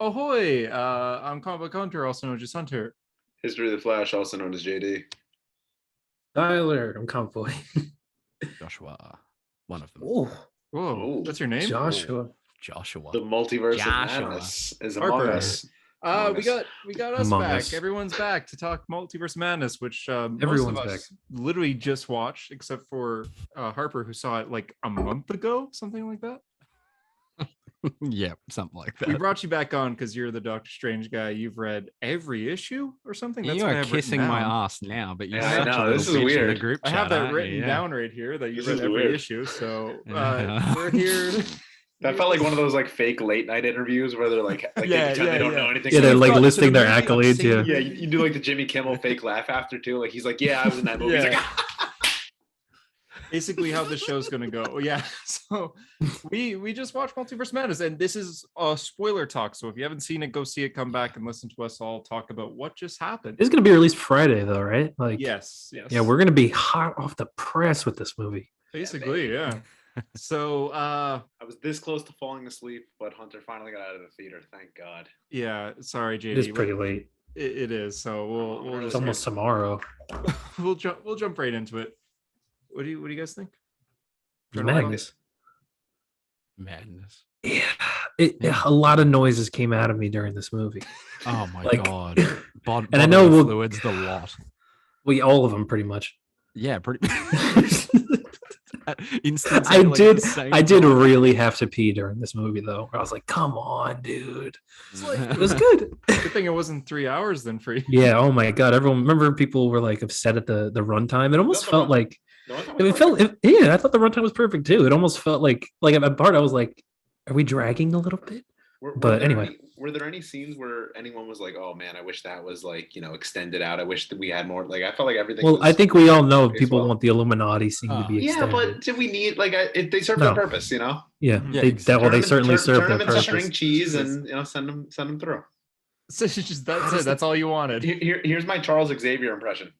Ahoy! I'm Comic Book Hunter, also known as Hunter. History of the Flash, also known as JD. Tyler, I'm Convoy. Joshua, one of them. Oh, Whoa, that's your name? Joshua. Joshua. The multiverse Joshua. of madness is Harper. among us. We got us Among back. Us. Everyone's back to talk Multiverse Madness, which Everyone's most of us literally just watched, except for Harper, who saw it like a month ago, something like that. Yeah, something like We that. brought you back on because you're the Doctor Strange guy. You've read every issue or something. You what I are have written kissing my down. ass now, but you're Yeah, I such know, a little this is bitch in the weird. group I chat, have that aren't written you? Yeah. down right here that you This read is every weird. issue. So Yeah. we're here. That felt like one of those like fake late night interviews where they're like they pretend they don't know anything. Yeah, they're we've like got- listing so the their movie I've accolades. seen- Yeah. Yeah, you do like the Jimmy Kimmel fake laugh after too. Like he's like, yeah, I was in that movie. He's Yeah. like, Basically how the show's gonna go. Yeah. So we just watched Multiverse Madness, and this is a spoiler talk. So if you haven't seen it, go see it, come back and listen to us all talk about what just happened. It's gonna be released Friday though, right? Like, Yes. yeah, we're gonna be hot off the press with this movie. basically, yeah. So I was this close to falling asleep, but Hunter finally got out of the theater. Thank God. yeah, sorry, JD. It is but pretty late. It is. So we'll It's just almost tomorrow. we'll jump right into it. What do you guys think? Turn it on. Madness. Madness. A lot of noises came out of me during this movie. Oh my Like- god. And I know we'll- fluids the lot. All of them pretty much. Yeah, pretty. Instance, I like, did. the same I did time. really have to pee during this movie though. I was like, "Come on, dude!" It was good. Good thing it wasn't 3 hours then for you. Yeah. Oh my god. Everyone. Remember, people were like upset at the runtime. It almost No, felt no. like No, I thought it was felt. perfect. Yeah, I thought the runtime was perfect too. It almost felt like at a part I was like, "Are we dragging a little bit?" but there anyway. were there any scenes where anyone was like, "Oh man, I wish that was like extended out. I wish that we had more." Like I felt like everything. Well, was I think we all know paced people well. want the Illuminati scene to be Yeah, extended. but do we need like they serve No. their purpose? Yeah, Yeah, they exactly. they certainly serve turn their them into purpose. string cheese and send them through. So it's just that's it. That's all you wanted. Here's my Charles Xavier impression.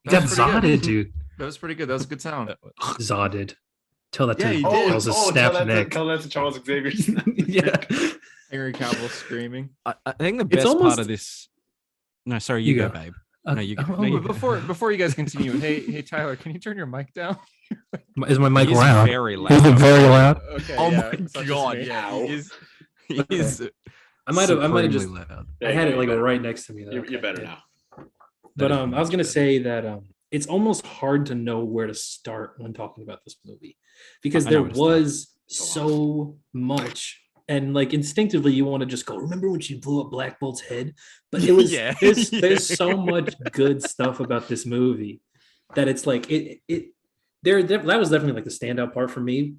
That's pretty good. Zoded, dude. That was pretty good. That was a good sound. Zoded. Tell that Yeah, to you him. did. That was a snap neck. Tell that to Charles Xavier. Yeah. Henry Cavill screaming. I think the best almost- part of this. No, sorry, you go, babe. No, you go. No, you But before you guys continue, hey Tyler, can you turn your mic down? Is my mic He is loud? very Is loud. it very loud? Okay. Oh yeah, my it's not just god! me. Yeah, he is. He Okay. is. I might have supremely just. loud. I had it like right next to me. Though. You're better Yeah. now. But That is I was much gonna better. say that it's almost hard to know where to start when talking about this movie because I there know where to start. was so much, and like instinctively you want to just go, remember when she blew up Black Bolt's head? But it was Yeah. there's so much good stuff about this movie that it's like that was definitely like the standout part for me,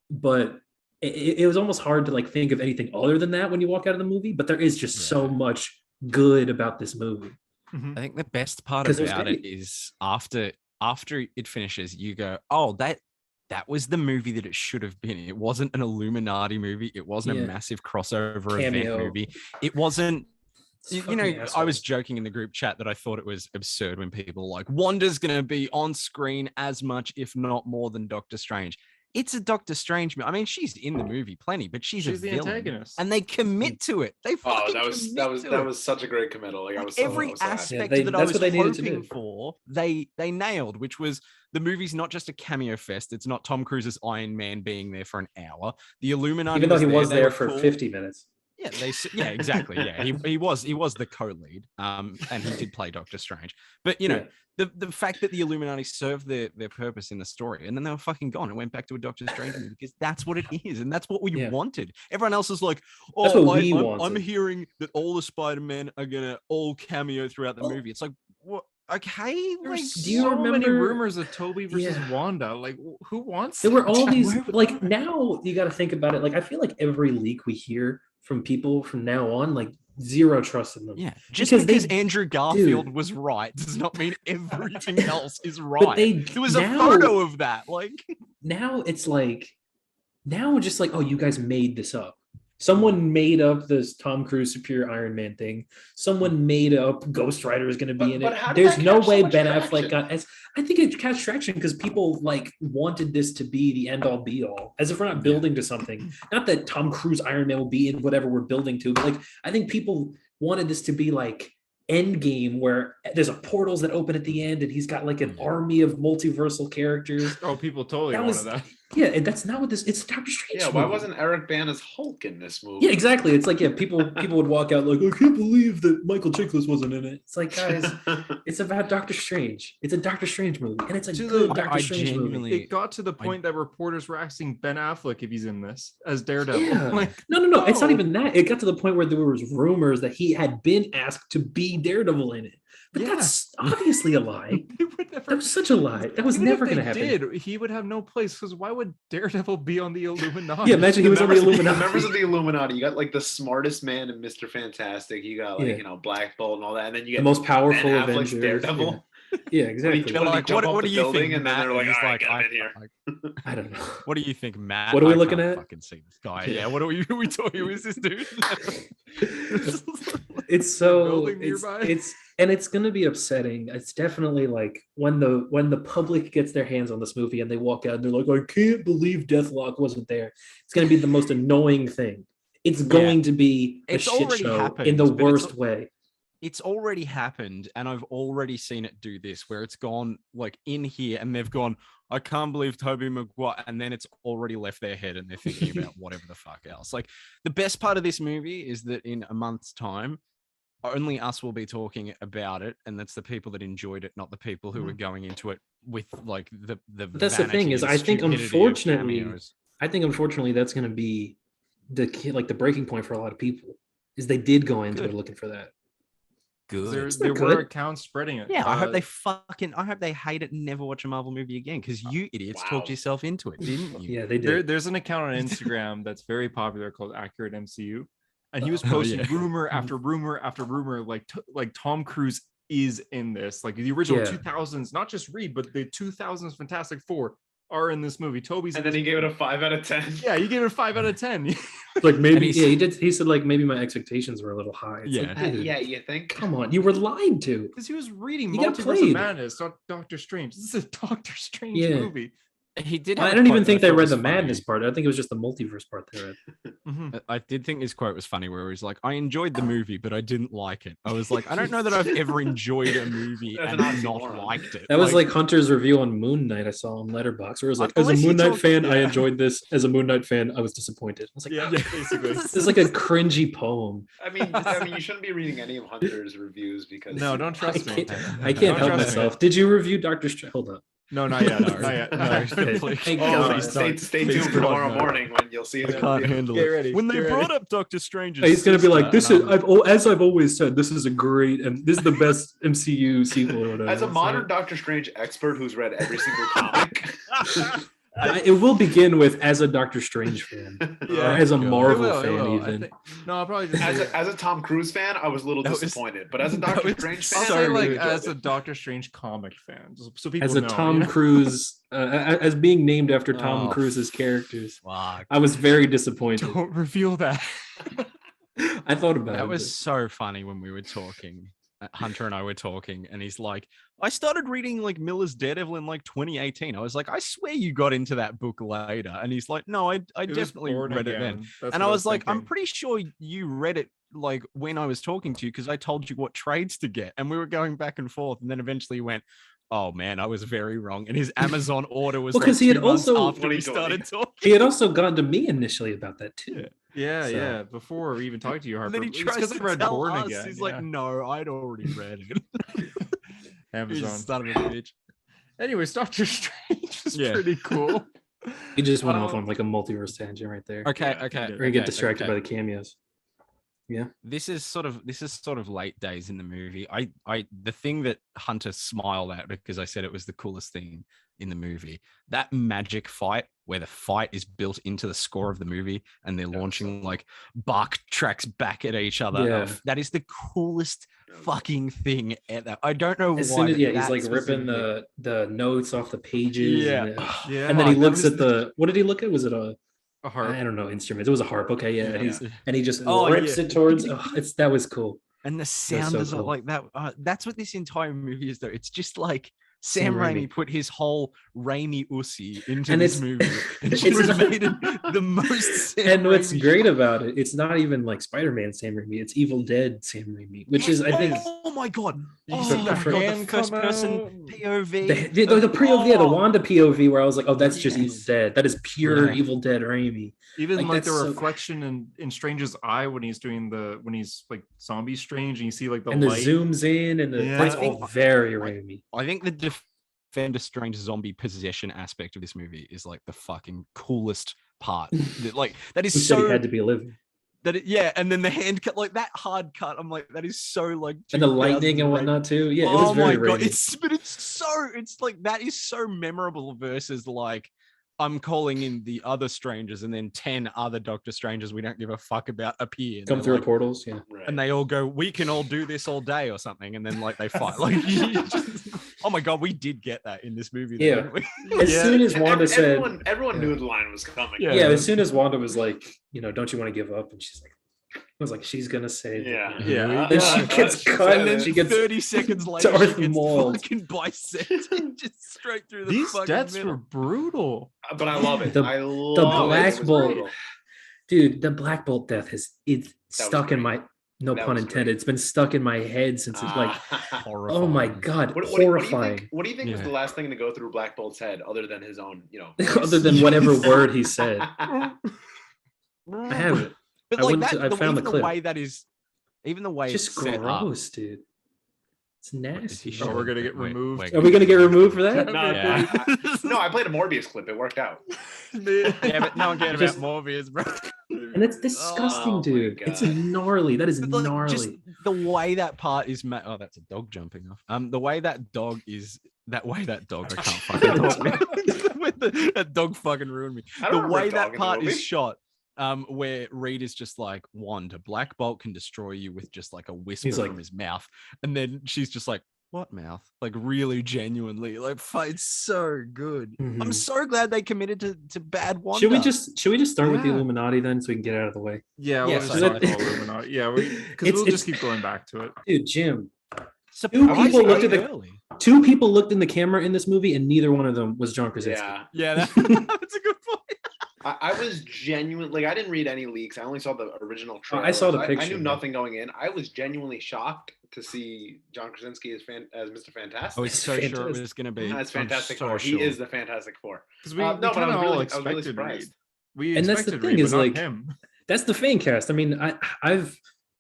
but it was almost hard to like think of anything other than that when you walk out of the movie. But there is just so much good about this movie. Mhm. I think the best part 'Cause it was about it great. is after it finishes, you go, "Oh, that was the movie that it should have been. It wasn't an Illuminati movie. It wasn't Yeah. a massive crossover Cameo. event movie. It wasn't." You know, Fucking I was assholes. joking in the group chat that I thought it was absurd when people were like, Wanda's going to be on screen as much, if not more, than Doctor Strange. It's a Doctor Strange. I mean, she's in the movie plenty, but she's a the villain, antagonist. and they commit to it. They Oh, fucking that was commit to that it. was such a great committal. Like I Like, was so every sad. aspect they- that I that's was what they needed to hoping do. for, they nailed, which was the movie's not just a cameo fest. It's not Tom Cruise's Iron Man being there for an hour. The Illuminati, Even though he was they there were for cool. 50 minutes. Yeah, yeah, exactly. Yeah, he was the co-lead, and he did play Doctor Strange. But you know, the fact that the Illuminati served their purpose in the story, and then they were fucking gone and went back to a Doctor Strange movie because that's what it is, and that's what we Yeah. wanted. Everyone else is like, That's oh, what we I'm wanted. hearing that all the Spider-Men are gonna all cameo throughout the Well- movie. It's like, what? Okay, like, There's do you so many remember- rumors of Toby versus Yeah. Wanda. Like, who wants? There were that? all these like now you got to think about it. Like I feel like every leak we hear from people from now on, like zero trust in them. yeah, just Because because they- Andrew Garfield dude. was right does not mean everything else is right. But they There was now, a photo of that, like. now it's like now we're just like, oh, you guys made this up. Someone made up this Tom Cruise superior Iron Man thing. Someone made up Ghost Rider is going to be in But it. how did There's that no catch so way much Ben traction? Affleck got as. I think it catch traction because people like wanted this to be the end all be all, as if we're not building to something. Not that Tom Cruise Iron Man will be in whatever we're building to, but like I think people wanted this to be like Endgame, where there's a portals that open at the end, and he's got like an army of multiversal characters. Oh, people totally That wanted was that. yeah, and that's not what this. It's a Doctor Strange. Yeah, why movie. wasn't Eric Bana's Hulk in this movie? Yeah, exactly. It's like people would walk out like, I can't believe that Michael Chiklis wasn't in it. It's like, guys, it's about Doctor Strange. It's a Doctor Strange movie, and it's a To good the- Doctor I Strange movie. genuinely- It got to the point that reporters were asking Ben Affleck if he's in this as Daredevil. Yeah. Like, No. It's not no. even that. It got to the point where there was rumors that he had been asked to be Daredevil in it, but Yeah. that's obviously a lie. They would never- That was such a lie. That was Even if never they going to happen. Did, he would have no place because why would Daredevil be on the Illuminati? Yeah, imagine he was on the Illuminati. Members of the Illuminati. You got like the smartest man in Mr. Fantastic. You got like Yeah. Black Bolt and all that, and then you get The most powerful Ben Affleck's Avengers. Daredevil. Yeah, exactly. When they like, jump off what the do you building, think, and then Matt? they're like, He's "All right, get him in here." I don't know. What do you think, Matt? What are we I looking can't at? Fucking see this guy. Yeah. Yeah. What are we talking? Who is this dude? It's so Building nearby. it's going to be upsetting. It's definitely like when the public gets their hands on this movie and they walk out and they're like, I can't believe Deathlock wasn't there. It's going to be the most annoying thing. It's going to be a It's shit already show happened, in the but it's- worst way. It's already happened, and I've already seen it do this, where it's gone like in here, and they've gone, I can't believe Tobey Maguire, and then it's already left their head, and they're thinking about whatever the fuck else. Like the best part of this movie is that in a month's time, only us will be talking about it, and that's the people that enjoyed it, not the people who were going into it with like the. But that's the thing vanity is, and I think stupidity of unfortunately, cameos. that's going to be the breaking point for a lot of people. Is they did go into it looking for that. There, It's there not were good. accounts spreading it. Yeah, I hope I hope they hate it and never watch a Marvel movie again, because you idiots talked Wow. yourself into it, didn't you? Yeah, they did. There's an account on Instagram that's very popular called Accurate MCU, and he was Oh, posting yeah. rumor after rumor after rumor, like Tom Cruise is in this, like the original Yeah. 2000s, not just Reed, but the 2000s Fantastic Four are in this movie. Toby's And in then he this gave it a movie. 5 out of 10. Yeah, you gave it a 5 out of 10. Like maybe, he's- yeah, he did. He said like maybe my expectations were a little high. It's Yeah. like, dude, Yeah, you think? come on, you were lied to. Because he was reading He got Multiverse of played. Madness, not Doctor Strange. This is a Doctor Strange Yeah. movie. He did. I have a don't even quote think that I they thought read was the funny. madness part. I think it was just the multiverse part they read. Mhm. I did think his quote was funny, where he's like, "I enjoyed the movie, but I didn't like it." I was like, I don't know that I've ever enjoyed a movie That's and an not oxymoron. liked it. That was like Hunter's review on Moon Knight. I saw on Letterboxd, where it was like, as a Unless you Moon Knight talk- fan, I yeah. enjoyed this. As a Moon Knight fan, I was disappointed. I was like, Yeah, "Ah." basically. It's like a cringy poem. I mean, you shouldn't be reading any of Hunter's reviews because No, don't trust I me. can't, Don't I can't help trust me. myself. Did you review Doctor Strange? Hold up. No, not yet. No. Not yet. No, No. please. Thank Oh, God. stay Please tuned for don't, tomorrow no. morning when you'll see I his can't review. handle Get it. ready, When they get brought ready. up Doctor Strange's He's gonna be like, sister, "This and is I was as I've always said, this is a great and this is the best MCU sequel." Or whatever. As a It's modern like- Doctor Strange expert who's read every single comic, it will begin with as a Doctor Strange fan, Yeah. or as a It Marvel It will, it fan, will. I even. think- no, I'll probably just as say, a Tom Cruise fan, I was a little That was- disappointed. But as a that Doctor was Strange I'll fan, say I really like enjoyed as a it. Doctor Strange comic fan, so people As a know, Tom you know? Cruise, as being named after Tom Oh, Cruise's characters, Fuck. I was very disappointed. Don't reveal that. I thought about That it. was so funny when we were talking. Hunter and I were talking, and he's like, I started reading like Miller's Daredevil in like 2018. I was like, I swear you got into that book later. And he's like, no, I It was definitely Born read it then. Again. That's And what I was like, I'm thinking. pretty sure you read it like when I was talking to you, because I told you what trades to get. And we were going back and forth. And then eventually he went, oh man, I was very wrong. And his Amazon order was Well, like 'cause he had 2 months also- after we 2020. started talking. He had also gone to me initially about that too. Yeah, So- yeah. Before we even talked to you, And Harper, then he it's tries because to I read tell Born us. Again. He's yeah. like, no, I'd already read it. You Amazon. son of a bitch. Anyways, Doctor Strange is Yeah. pretty cool. He just went off Um, on like a multiverse tangent right there. Okay, Yeah, okay. he did. Or you get okay, distracted okay. by the cameos. This is sort of late days in the movie. The thing that Hunter smiled at, because I said it was the coolest thing in the movie, that magic fight where the fight is built into the score of the movie and they're launching like bark tracks back at each other. Yeah. That is the coolest fucking thing ever. I don't know As why. soon as but he's that like ripping specifically- the notes off the pages. Yeah. And, Yeah. and then he that looks was at the what did he look at? Was it a A harp. I don't know instruments. It was a harp. Okay, yeah. Yeah. And he just Oh, rips yeah. it towards. Oh, that was cool. And the sound so is cool. like that. That's what this entire movie is, though. It's just like Sam Sam Raimi Raimi. put his whole Raimi Ussy into And this it's- movie and it's just not- made it the most Sam And what's Raimi great shit. about it, it's not even like Spider-Man Sam Raimi. It's Evil Dead Sam Raimi, which is I think Oh my god! You Oh see my the god! The hand first come person out. POV. the POV, yeah, the Wanda POV, where I was like, oh, that's just Yes. Evil Dead. That is pure Yeah. Evil Dead Raimi. Even Like, like the that's so- reflection in Strange's eye when he's like zombie Strange, and you see like the And the light. zooms in, and Yeah. that's I all think- very Raimi. I think the Defender Strange zombie possession aspect of this movie is like the fucking coolest part. Like that is Who said he so had to be living? yeah, and then the hand cut, like that hard cut. I'm like, that is so like, And the lightning 2000 and Raimi. whatnot too. Yeah, it Oh was very my god, Raimi. it's like that is so memorable versus like I'm calling in the other strangers and then 10 other Doctor Strangers we don't give a fuck about appear. And Come they're through like, portals, yeah. Right. and they all go, we can all do this all day or something, and then like they fight. Like, oh my god, we did get that in this movie. Though, Yeah. didn't we? As Yeah. soon as Wanda said, everyone Yeah. knew the line was coming. Yeah. yeah, as soon as Wanda was like, don't you want to give up? And she's like, I was like, she's gonna say, that, Yeah. Yeah. And she gets cut, And then she gets 30 seconds later, Darth she gets Mauled. fucking bisected just straight through the These fucking deaths middle. were brutal. But I love it. The- I the love Black it. It was Bolt. brutal. dude, the Black Bolt death it's was stuck in great. my no That pun was intended. great. It's been stuck in my head since it's like, Horrifying. oh my god, What horrifying. What do you think was Yeah. the last thing to go through Black Bolt's head, other than his own, Other than whatever word he said. I have it. But I like went that, to- I found even the clip. way that is, even the way Just it's set up. gross, dude. It's Is he nasty. Oh, showing we're gonna that? get Wait, removed. wait. Are we gonna get removed for that? No, Yeah. no, I played a Morbius clip. It worked out. Yeah, but no one cared Just- about Morbius, bro. And it's disgusting, Oh my dude. It's God. gnarly. That is But, like, gnarly. just the way that part is oh, that's a dog jumping off. The way that dog is, I can't fucking talk now. That dog fucking ruined me. I don't The remember way a dog that in the part is movie. shot, where Reed is just like, Wanda, Black Bolt can destroy you with just like a whisper He's like- from his mouth, and then she's just like, what mouth? Like really genuinely, like it's so good. I'm Mhm. so glad they committed to bad Wanda. Should we just start with the Yeah. Illuminati then, so we can get out of the way? Yeah, we'll Yes, just I talk know. about Illuminati. Yeah, because It's- we'll just it's- keep going back to it. Dude, Jim. Surprisingly people looked at the- early. Two people looked in the camera in this movie, and neither one of them was John Krasinski. Yeah, Yeah, that's a good point. I was genuinely like, I didn't read any leaks. I only saw the original trailer. I saw the I picture. knew nothing going in. I was genuinely shocked to see John Krasinski as Mr. Fantastic. I was so sure it Fantastic. was going to be. That's I'm Fantastic so Four. sure. He is the Fantastic Four. Because No, but I was all really expected surprised. Reed. We And that's the expected thing Reed, is, but not like, him. That's the fan cast. I mean,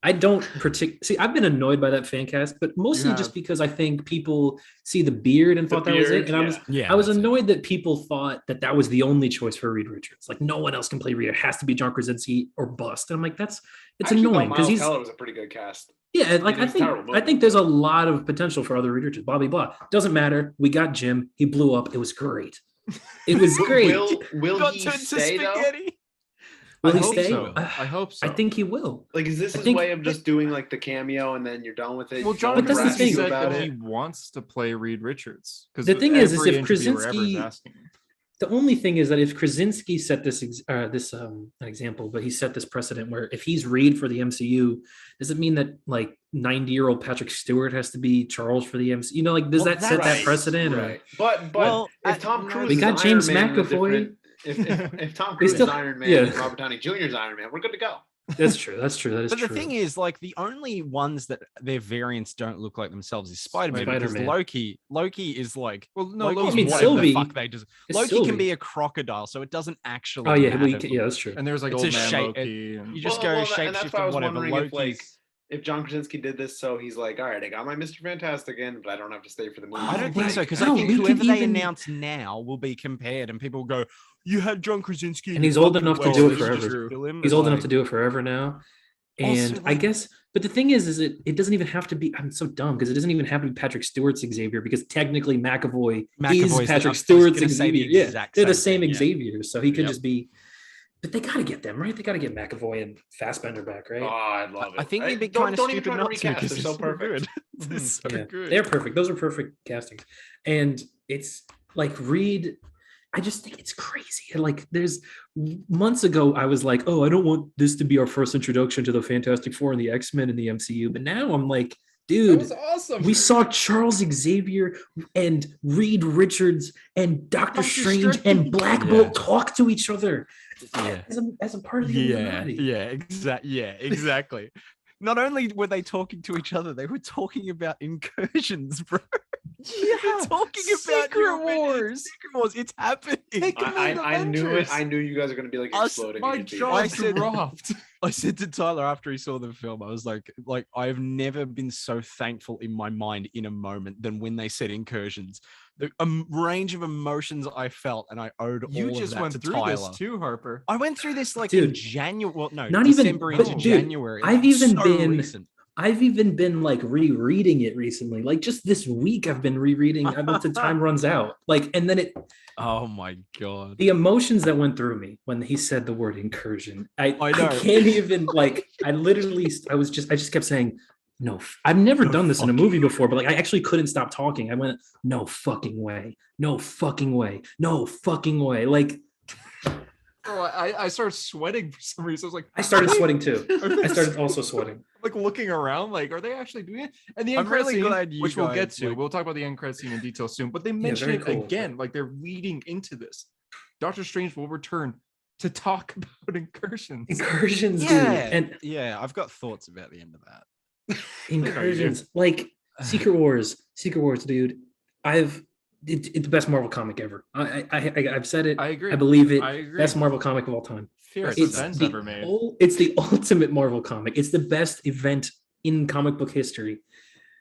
I don't see. I've been annoyed by that fan cast, but mostly have. just because I think people see the beard and The thought that was beard, it, and I was Yeah, I was that's it. annoyed that people thought that was the only choice for Reed Richards. Like no one else can play Reed. It has to be John Krasinski or bust. And I'm like, it's I actually annoying thought because Miles he's Teller was a pretty good cast. yeah. Like It was a terrible I movie. think there's a lot of potential for other Reed Richards. Bobby blah doesn't matter. We got Jim. He blew up. It was great. It was great. Will Got he turned to stay though? spaghetti. Will I he hope stay? so. I hope so. I think he will. Like, is this I his think- way of just doing like the cameo and then you're done with it? Well, No John one But that's the Krasinski thing. said about that he it? wants to play Reed Richards. Because The thing is if every interviewer ever Krasinski- asking him. The only thing is that if Krasinski set this an example, but he set this precedent where if he's Reed for the MCU, does it mean that like 90-year-old Patrick Stewart has to be Charles for the MCU? You know, like does Well, that set that Right, precedent? or- Right. But Well, if Tom no, Cruise We is got James Iron Man in a McAvoy. different- if Tom Cruise still- is Iron Man yeah. and Robert Downey Jr. is Iron Man, we're good to go. That's true. That's true. That is But true. the thing is, like, the only ones that their variants don't look like themselves is Spider-Man. Because Spider-Man. Loki is like, Well, no, Loki's I mean, whatever Sylvie- the fuck they just. it's Loki Sylvie. can be a crocodile, so it doesn't actually. Oh yeah, well, matter. yeah, that's true. and there's like It's old a man shape- Loki. And, You just Well, go and that's shape why I was whatever. wondering if, like, Loki's. If John Krasinski did this, so he's like, all right, I got my Mr. Fantastic in, but I don't have to stay for the movie. I don't think so because No, I think we could whoever they even- announce now will be compared, and people will go, "You had John Krasinski, And he's old enough to do it forever. forever." He's old enough to do it forever now. And Also, I like- guess, but the thing is it doesn't even have to be. I'm so dumb because it doesn't even have to be Patrick Stewart's Xavier because technically McAvoy McAvoy's is the- I Patrick was Stewart's gonna say the Xavier. Yeah, exact they're the same same thing, yeah. Xavier, so he could Yep. just be. But they got to get them right. They got to get McAvoy and Fassbender back, right? Oh, I'd love it. I think you'd be Don't- kind of don't even stupid try to not to recast. because They're so they're perfect. good. They're so Yeah, good. they're perfect. Those are perfect castings, and it's like Reed. I just think it's crazy. And like, there's months ago, I was like, oh, I don't want this to be our first introduction to the Fantastic Four and the X-Men in the MCU. But now I'm like, That dude, was awesome. we saw Charles Xavier and Reed Richards and Doctor Strange and Black Bolt talk to each other as a part of the Illuminati. Exactly. Not only were they talking to each other, they were talking about incursions, bro. Yeah, talking about Secret Wars. Secret Wars. It's happening. I knew it. I knew you guys are gonna be like exploding. My jaw dropped. I said to Tyler after he saw the film, I was like I've never been so thankful in my mind in a moment than when they said incursions. The range of emotions I felt, and I owed You all just of that went to through Tyler. this too, Harper. I went through this like Dude, in January. Well, no, not December even, into but dude, January. I've even So been recent. I've even been like rereading it recently. Like just this week, I've been rereading until time runs out. Like, and then Oh my god. the emotions that went through me when he said the word incursion. I know. I can't even like. I just kept saying, no. I've never done this in a movie before, but like I actually couldn't stop talking. I went, no fucking way, no fucking way, no fucking way. Like. Oh, I started sweating for some reason. I was like, I started sweating too. I started also sweating. Like looking around, like, are they actually doing it? And the I'm end credit really scene, glad you which we'll get guys, to. like- We'll talk about the end credit scene in detail soon. But they mention very it cool. again, like they're leading into this. Doctor Strange will return to talk about incursions. Incursions, dude. Yeah, And yeah, I've got thoughts about the end of that. incursions, like Secret Wars, dude. It's the best Marvel comic ever. I've said it. I agree. I believe it. I agree. Best Marvel comic of all time. Fierce It's events the, ever made. it's the ultimate Marvel comic. It's the best event in comic book history.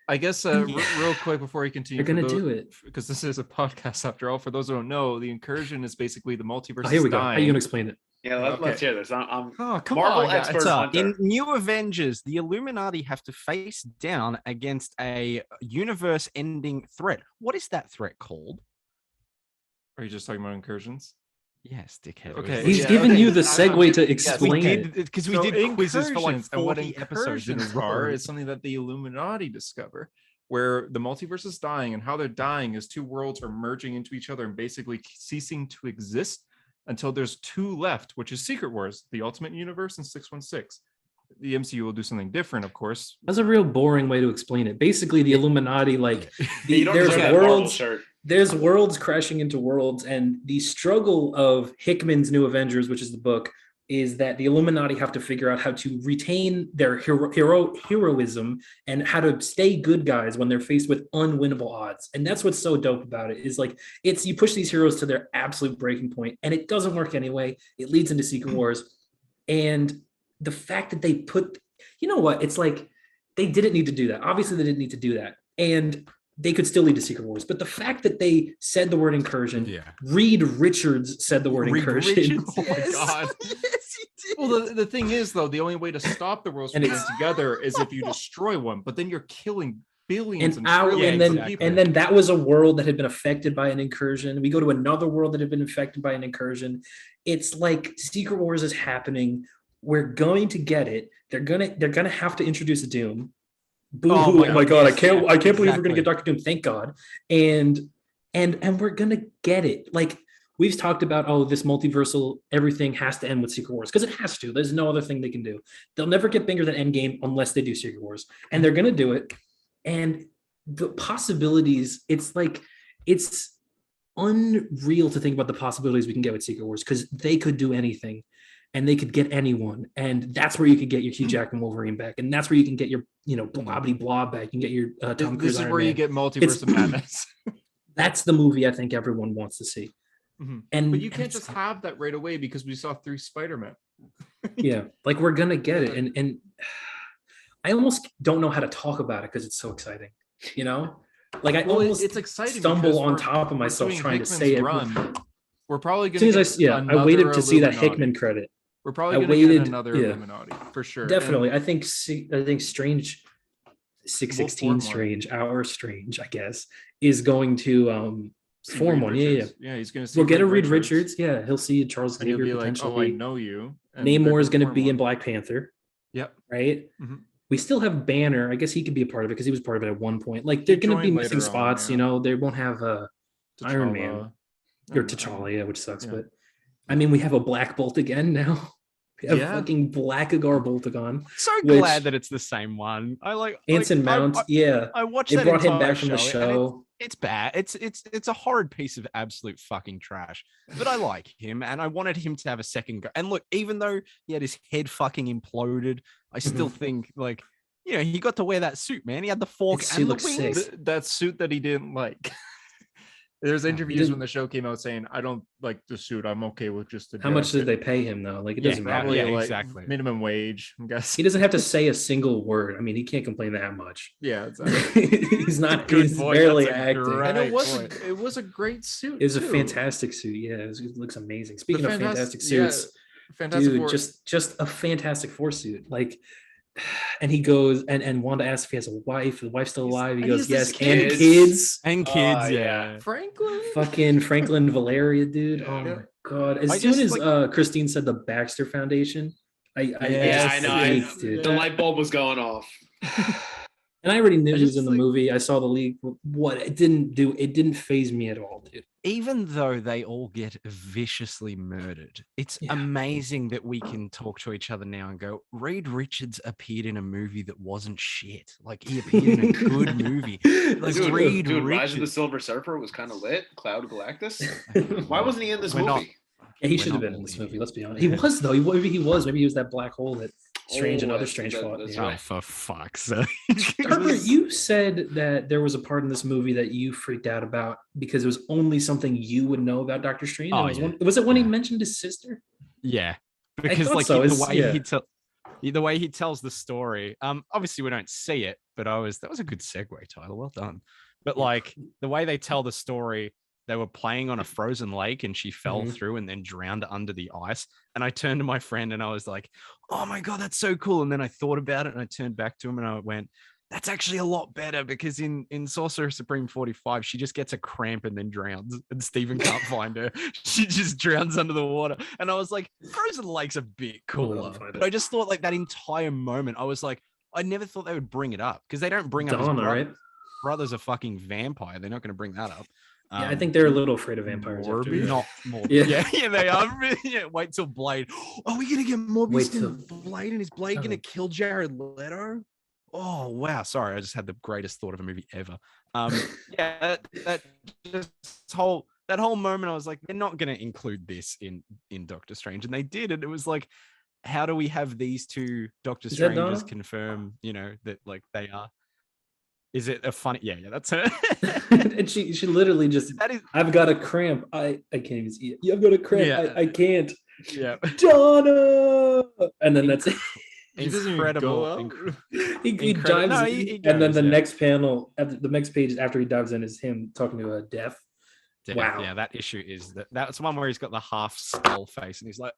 I guess real quick before we continue, They're gonna do it because this is a podcast after all. For those who don't know, the incursion is basically the multiverse. Oh, here we go. How dying. are you gonna explain it? Yeah, let's hear this. I'm Oh, come Marvel on, guys. expert So, Hunter. in New Avengers, the Illuminati have to face down against a universe-ending threat. What is that threat called? Are you just talking about incursions? Yes, dickhead. Okay. He's Yeah, giving okay. you the Yes, segue to we explain it. did because we So did quizzes for like incursions, and what 40 episodes in a incursions row. are is something that the Illuminati discover, where the multiverse is dying, and how they're dying is two worlds are merging into each other and basically ceasing to exist until there's two left, which is Secret Wars, the Ultimate Universe, and 616. The MCU will do something different, of course. That's a real boring way to explain it. Basically, the Illuminati, like You don't there's deserve that Marvel worlds. shirt. There's worlds crashing into worlds, and the struggle of Hickman's New Avengers, which is the book, is that the Illuminati have to figure out how to retain their heroism and how to stay good guys when they're faced with unwinnable odds. And that's what's so dope about it, is like it's you push these heroes to their absolute breaking point, and it doesn't work anyway. It leads into Secret Wars, and the fact that they put, you know what, it's like they didn't need to do that. Obviously, they didn't need to do that, and they could still lead to Secret Wars. But the fact that they said the word incursion, Reed Richards said the word incursion. Richards, oh my god. Yes, he did. Well, the thing is, though, the only way to stop the worlds from And getting together is if you destroy one, but then you're killing billions and and trillions then of people. and then that was a world that had been affected by an incursion. We go to another world that had been affected by an incursion. It's like Secret Wars is happening. We're going to get it. They're gonna have to introduce a Doom. Boo-hoo. Oh my god, I can't believe we're gonna get Dr. Doom. Thank God. And we're gonna get it. Like we've talked about, oh, this multiversal everything has to end with Secret Wars because it has to. There's no other thing they can do. They'll never get bigger than Endgame unless they do Secret Wars, and they're gonna do it. And the possibilities, it's like it's unreal to think about the possibilities we can get with Secret Wars because they could do anything. And they could get anyone, and that's where you could get your Hugh Jackman Wolverine back, and that's where you can get your, blobbity blob back. You can get your Tom Cruise. This is Iron where Man. you get Multiverse of Madness. That's the movie I think everyone wants to see. Mm-hmm. And but you can't just have that right away because we saw 3 Spider-Man. Yeah, like we're gonna get it, and I almost don't know how to talk about it because it's so exciting. Like I almost it's exciting. stumble on top of myself trying to say it. We're probably As going soon as I waited to see that Hickman credit. We're probably going to get another Illuminati for sure. Definitely. And I think Strange 616 Strange, our Strange, I guess, is going to form one. Yeah. He's going to see. We'll get a Reed Richards. Yeah, he'll see Charles Xavier. He'll be potentially. like, "Oh, I know you." Namor is going to be in Black Panther. Yep. Right. Mm-hmm. We still have Banner. I guess he could be a part of it because he was part of it at one point. Like they're going to be missing spots. They won't have Iron Man. Or T'Challa, yeah, which sucks. But I mean, we have a Black Bolt again now. We have fucking Blackagar Boltagon. So glad that it's the same one. I like Anson Mount. I watched they that brought him entire back from the show. It's bad. It's a horrid piece of absolute fucking trash. But I like him, and I wanted him to have a second go. And look, even though he had his head fucking imploded, I still think like, you know, he got to wear that suit, man. He had the fork and the wings. That suit that he didn't like. There's interviews when the show came out saying, "I don't like the suit. I'm okay with just the." How much did they pay him though? Like it doesn't matter. Yeah, like, exactly. Minimum wage, I guess. He doesn't have to say a single word. I mean, he can't complain that much. Yeah, exactly. He's not. He's barely acting. And it was a great suit. It was a fantastic suit. Yeah, it looks amazing. Speaking of fantastic suits, Fantastic dude, Four. just a Fantastic Four suit. Like, and he goes and Wanda asks if he has a wife. The wife's still alive. He goes, yes, and kids. Yeah. Franklin Valeria, dude. Oh my god! As soon as Christine said the Baxter Foundation, I know. The light bulb was going off. And I already knew he was in the movie. I saw the league. What it didn't faze me at all, dude. Even though they all get viciously murdered, it's amazing that we can talk to each other now and go, Reed Richards appeared in a movie that wasn't shit. Like, he appeared in a good movie. Like, Reed Richards. Rise of the Silver Surfer was kind of lit. Cloud Galactus. Why wasn't he in this movie? Yeah, he should have been in this movie. Let's be honest. He was though. Maybe he was that black hole that Strange and other Strange fought. Oh, for fuck's sake! Tucker, you said that there was a part in this movie that you freaked out about because it was only something you would know about Doctor Strange. Was it when he mentioned his sister? Yeah, because like so. the way he tells the story. Obviously we don't see it, but that was a good segue, Tyler. Well done. But like the way they tell the story. They were playing on a frozen lake and she fell through and then drowned under the ice. And I turned to my friend and I was like, oh my God, that's so cool. And then I thought about it and I turned back to him and I went, that's actually a lot better because in Sorcerer Supreme 45, she just gets a cramp and then drowns and Steven can't find her. She just drowns under the water. And I was like, frozen lake's a bit cooler. But I just thought like that entire moment, I was like, I never thought they would bring it up because they don't bring up his brother. Right? Brother's a fucking vampire. They're not going to bring that up. Yeah, I think they're a little afraid of vampires. Not more. Yeah, they are. Yeah, wait till Blade. Are we gonna get Morbius and Blade? And is Blade gonna kill Jared Leto? Oh wow! Sorry, I just had the greatest thought of a movie ever. Yeah, that whole moment, I was like, they're not gonna include this in Doctor Strange, and they did, and it was like, how do we have these two Doctor Stranges confirm? You know that like they are. Is it a funny? Yeah, that's her. And she literally just. I've got a cramp. I can't even see it. I've got a cramp. Yeah. I can't. Yeah. Donna. And then that's it. Incredible. He dives, and then the next panel, the next page after he dives in, is him talking to a deaf. Wow. Yeah, that issue is that's one where he's got the half skull face, and he's like,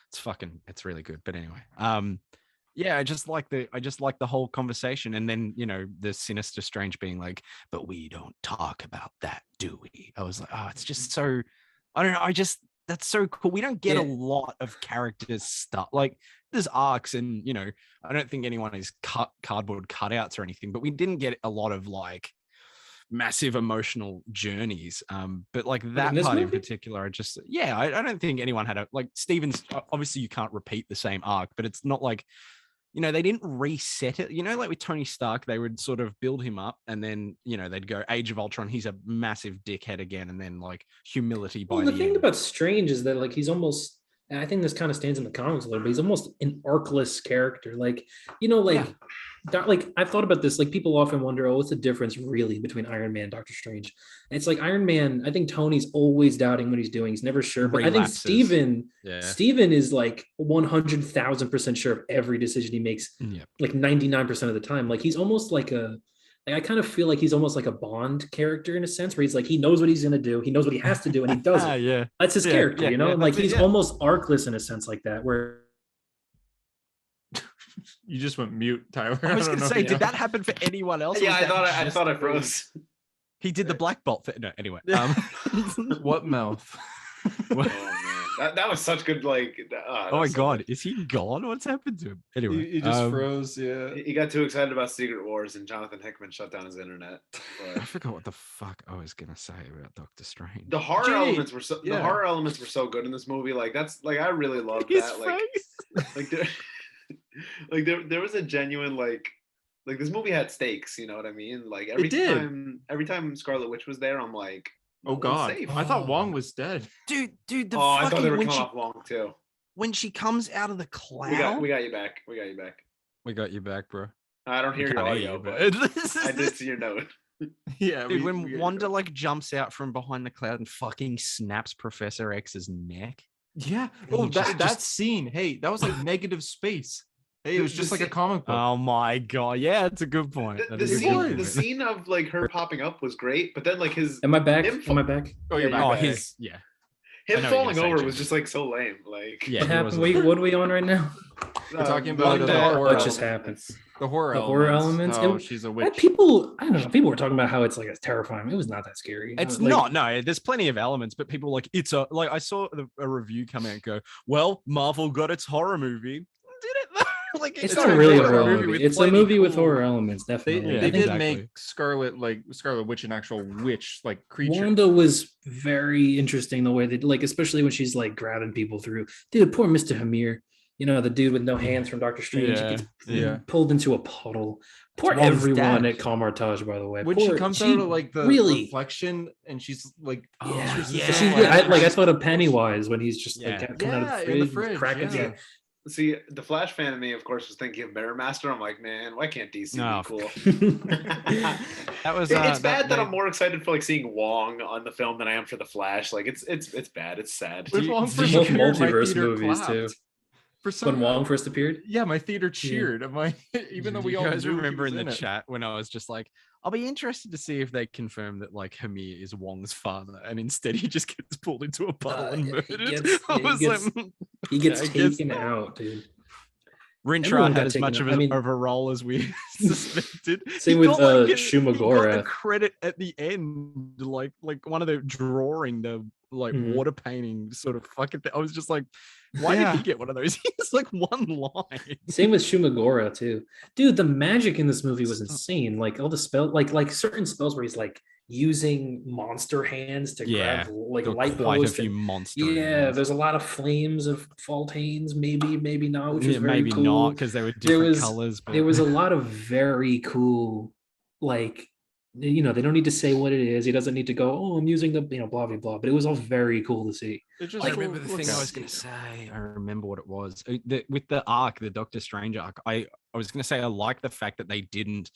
it's really good. But anyway, yeah, I just like the whole conversation, and then the Sinister Strange being like, "But we don't talk about that, do we?" I was like, "Oh, it's just so." I don't know. That's so cool. We don't get a lot of characters stuff. Like there's arcs, and I don't think anyone is cardboard cutouts or anything, but we didn't get a lot of like massive emotional journeys. But like that part in particular, I don't think anyone had Steven's. Obviously, you can't repeat the same arc, but it's not like. They didn't reset it. Like with Tony Stark, they would sort of build him up and then, they'd go Age of Ultron. He's a massive dickhead again. And then like humility by the end. The thing about Strange is that like, he's almost, and I think this kind of stands in the comics a little bit. He's almost an arcless character. Like, I've thought about this. Like people often wonder, what's the difference really between Iron Man and Doctor Strange? And it's like Iron Man, I think Tony's always doubting what he's doing. He's never sure. But I think Steven is like 100,000% sure of every decision he makes, like 99% of the time. Like he's almost like I kind of feel like he's almost like a Bond character in a sense where he's like, he knows what he's going to do. He knows what he has to do and he does it. Yeah. That's his character, like he's almost arcless in a sense like that where. You just went mute, Tyler. I was going to say, did that happen for anyone else? Yeah, I thought I froze. He did the Black Bolt. No, anyway. What mouth? Oh, man. That was such good. Like, Oh my god, is he gone? What's happened to him? Anyway, He just froze. Yeah. He got too excited about Secret Wars, and Jonathan Hickman shut down his internet. I forgot what the fuck I was gonna say about Doctor Strange. The horror Jay, elements were so yeah. the horror elements were so good in this movie. Like that's like I really loved His that. Like face. like there, like there was a genuine like this movie had stakes. You know what I mean? Like every time Scarlet Witch was there, I'm like, Oh god, safe. I thought Wong was dead. Dude, the I thought they were fucking coming off Wong too. when she comes out of the cloud. We got you back. We got you back. We got you back, bro. I don't hear We your can't audio, hear but you, I did see your note. Yeah, Dude, we when get Wanda it. like jumps out from behind the cloud and fucking snaps Professor X's neck. Yeah. And Oh, he just- that scene. Hey, that was like negative space. Hey, it was just like a comic book. Oh my god, yeah, that's a good point. The, That the is a scene, good the point. scene of like her popping up was great, but then like Am I back? Him Am I back? Oh, you're yeah, back. Oh, back. his yeah. I him know what you're falling gonna say, over Jim. was just like so lame. Like Yeah, What he happened? wasn't- Wait, what are we on right now? We're talking about like the that- horror What just happened? The horror The elements. horror elements? Oh, And- she's a And witch. people, I don't know. People were talking about how it's like it's terrifying. It was not that scary. It's Like, not. No, there's plenty of elements, but people like it's a like I saw a review come out and go, well, Marvel got its horror movie. Did it? Like It's It's not a really a horror horror movie movie. with It's a plenty movie with cool- horror elements, They, definitely. Yeah, they I think did exactly. make Scarlet Witch an actual witch like creature. Wanda was very interesting the way they like, especially when she's like grabbing people through. Dude, poor Mr. Hamir. You know, the dude with no hands from Doctor Strange. Yeah, He gets yeah. pulled into a puddle. Poor Walden's everyone dad. at Camartage, by the way. When Poor, she comes out of like the really, reflection and she's like, yeah, she's yeah. just She, like- I thought of Pennywise when he's just like Yeah. coming out of in the the fridge, fridge, cracking. yeah. see, the Flash fan in me, of course, was thinking of Mirror Master. I'm like, man, why can't DC No. be cool? That was It's bad that they- I'm more excited for like seeing Wong on the film than I am for the Flash. Like it's bad. It's sad. When Do you- Wong do first you- Both appeared, my multiverse theater movies, clapped. too. For some When Wong first appeared, yeah, my theater cheered. I'm like, even though Do we you all guys knew he remember was in the it. chat when I was just like, I'll be interested to see if they confirm that like Hamir is Wong's father, and instead he just gets pulled into a puddle and he murdered. gets- I he was gets- like, he gets I guess taken not. out, dude. Rintrah Everyone had got as taken much out. of, I mean- of a role as we suspected. Same He with, got, he got the Shumagorath. credit at the end, like one of the drawing, the like Mhm. water painting sort of fucking thing. I was just like, why Yeah. did he get one of those? He's like one line. Same with Shumagora too, dude. The magic in this movie was insane. Like all the spell, like certain spells where he's like using monster hands to Yeah, grab like There were light quite a posts. few and- monster. Yeah, ones. there's a lot of flames of Faltanes, maybe not, which was Yeah, very maybe cool. not because they were There different was- colors. But There was a lot of very cool, like, you know, they don't need to say what it is. He doesn't need to go, oh, I'm using the, blah blah blah. But it was all very cool to see. It just I Like, remember the looks thing I out. was going to say. I remember what it was. With the arc, the Doctor Strange arc, I was going to say I like the fact that they didn't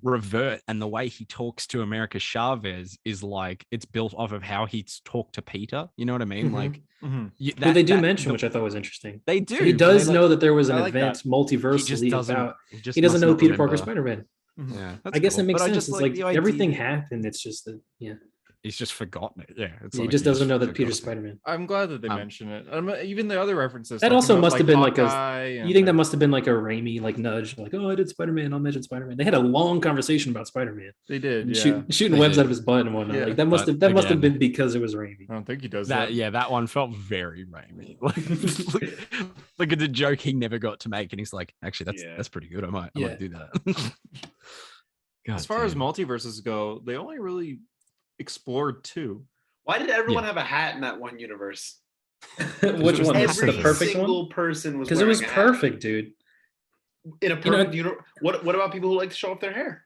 revert, and the way he talks to America Chavez is like it's built off of how he's talked to Peter. You know what I mean? Mhm. Like Mhm. Who they do mention, which I thought was interesting. they do. He but does they, know that there was an I like event that. he multiversally just doesn't. about. Just He doesn't must know not Peter Parker remember. Spider-Man. Mhm. Yeah, I guess that makes but I sense. just It's like the idea everything that happened. It's just that, yeah. He's just forgotten it. Yeah, it's He like just doesn't know that forgot Peter's it. Spider-Man. I'm glad that they Um, mention it. Even the other references. That talking also about, must have been like a- Hawkeye You and, think that must have been like a Raimi like nudge, like, oh, I did Spider-Man. I'll mention Spider-Man. They had a long conversation about Spider-Man, they did? and Yeah. shooting They webs did. out of his butt and whatnot. Yeah. Like that must But have again- been because it was Raimi. I don't think he does That that. yeah, that one felt very Raimi. Look at the joke he never got to make, and he's like, actually, Yeah. that's pretty good. I might Yeah. do that. God As far as damn. multiverses go, they only really explored two. Why did everyone have a hat in that one universe? Which was one? Every The perfect single one? person was Because it was wearing a hat. perfect, dude. In a You know- perfect universe. What about people who like to show off their hair?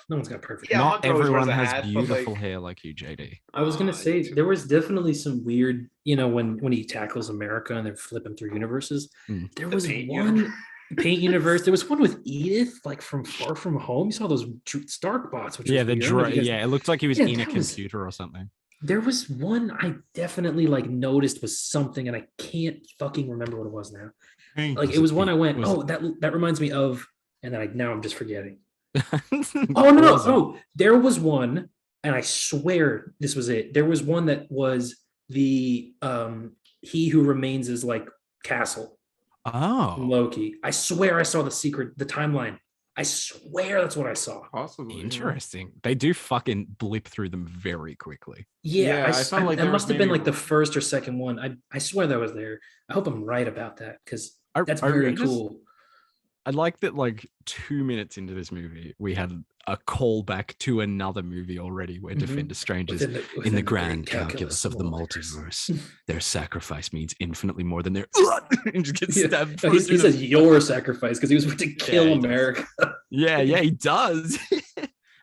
No one's got perfect. Yeah, Not Hunter always wears everyone a has hat, but, beautiful like- hair like you, JD. I was gonna Oh, say too. there was definitely some weird, when he tackles America and they're flipping through universes. Mm. There The was paint one universe. paint universe. There was one with Edith, like from Far From Home. You saw those Stark bots, which Yeah, was the weird. I don't know if you guys- yeah, it looked like he was Yeah, in a that was- computer or something. There was one I definitely like noticed was something, and I can't fucking remember what it was now. Like Was it was it one I went, was oh, it- that reminds me of, and then now I'm just forgetting. Oh Oh no, there was one, and I swear this was it. There was one that was the He Who Remains is like Castle from Oh, Loki. I swear I saw the timeline. I swear that's what I saw. Possibly. Interesting. They do fucking blip through them very quickly. Yeah, I felt like that there must was have been maybe- like the first or second one. I swear that was there. I hope I'm right about that because that's I very just- cool. I like that, like 2 minutes into this movie, we had a callback to another movie already where Defender Strange is in the grand calculus of the multiverse. Their sacrifice means infinitely more than their and just gets stabbed. No, he says your sacrifice because he was about to kill he does. America. Yeah, he does.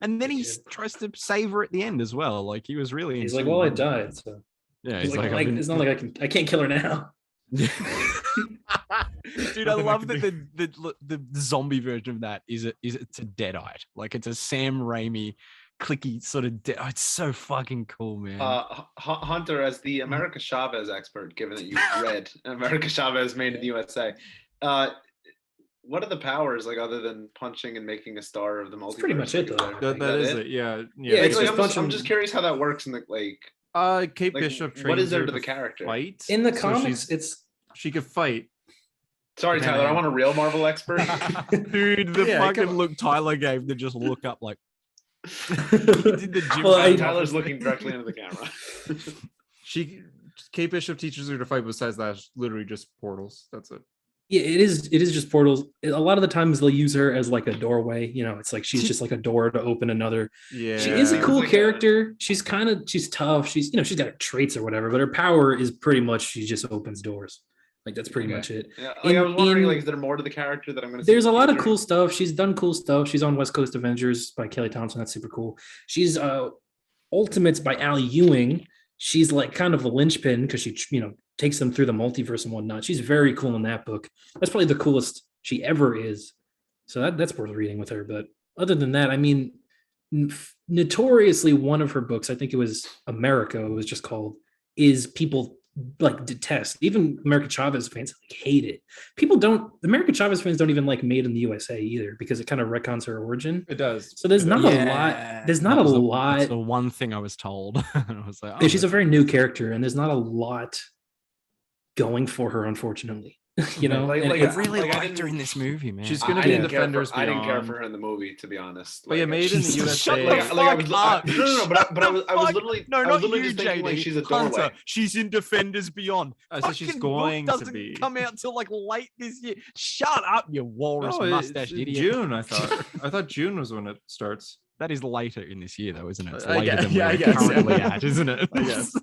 And then he tries to save her at the end as well. Like he was really. He's into like, well, I it. died, so Yeah, he's he's like, like, it's not like I can't kill her now. Dude, I love that the zombie version of that it's a dead-eyed, like it's a Sam Raimi clicky sort of it's so fucking cool, man. Hunter, as the America Chavez expert, given that you've read America Chavez Made in the USA, what are the powers like other than punching and making a star of the multiverse? That's pretty much it, though. That is it. Yeah. It's Like, just I'm just curious how that works in the like. Kate Like, Bishop trains what is there her to the character? Fight. In the So comics, she could fight. Sorry, Tyler, I want a real Marvel expert. Dude, the Yeah, fucking come on. look Tyler gave to just look up like he did the gym. Well, Tyler's looking directly into the camera. Kate Bishop teaches her to fight. Besides that, it's literally just portals. That's it. yeah, it is just portals. A lot of the times they'll use her as like a doorway. You know, it's like she's just like a door to open another. Yeah. She is a Yeah. cool Like a- character. She's tough. She's she's got her traits or whatever, but her power is pretty much she just opens doors. Like that's pretty Okay. much it. Yeah, like, I was wondering, in- like, is there more to the character that I'm going to see? There's in a the lot of future? cool stuff. She's done cool stuff. She's on West Coast Avengers by Kelly Thompson. That's super cool. She's Ultimates by Al Ewing. She's like kind of a linchpin because she takes them through the multiverse and whatnot. She's very cool in that book. That's probably the coolest she ever is. So that's worth reading with her. But other than that, I mean, notoriously one of her books, I think it was America, it was just called, is people like detest. Even America Chavez fans like hate it. America Chavez fans don't even like Made in the USA either because it kind of retcons her origin. It does. So there's not a Yeah, lot. There's not a that's lot. the one thing I was told. And I was like, Yeah, she's a very new character, and there's not a lot going for her, unfortunately. Like, And like, I it's- really like, I liked didn't- her in this movie, man. She's I gonna be in didn't care for- Defenders I didn't care Beyond. for her in the movie, to be honest. But yeah, Made in the Jesus, USA. shut the Like, I was, fuck up. no, but I was Fuck. literally, No, I was not literally you, just thinking like JD. she's a Hunter, doorway. she's in Defenders Beyond. I said she's Fucking going book to doesn't be. come out till like late this year. Shut up, you walrus No, mustache it's idiot. June. I thought. I thought June was when it starts. That is later in this year, though, isn't it? It's I later guess- than yeah, I we're guess, currently yeah. at, isn't it? I guess.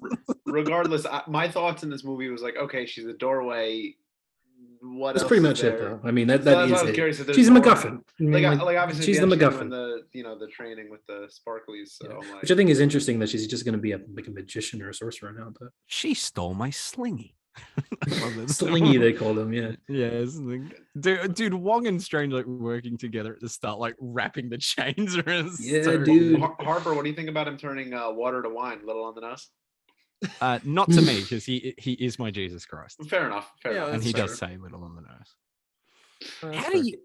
Regardless, my thoughts in this movie was like, okay, she's a doorway. What That's else pretty is much it, there? though. I mean, that So that's why I is was it. curious if there's She's a more. MacGuffin. I mean, Like obviously she's at the end, she's MacGuffin. doing the training with the sparklies. So Yeah. I'm like, Which I think is interesting that she's just going to be like a magician or a sorcerer now. But She stole my slingy. I love it. Slingy, they called him. Yeah. Yes, dude, Wong and Strange like working together at the start, like wrapping the chains around. Yeah, so dude. Harper, what do you think about him turning water to wine? Little on the nose. Not to me, because he is my Jesus Christ, Fair enough. Fair Yeah, enough. and he that's does say little on the nose. That's How fair. do you?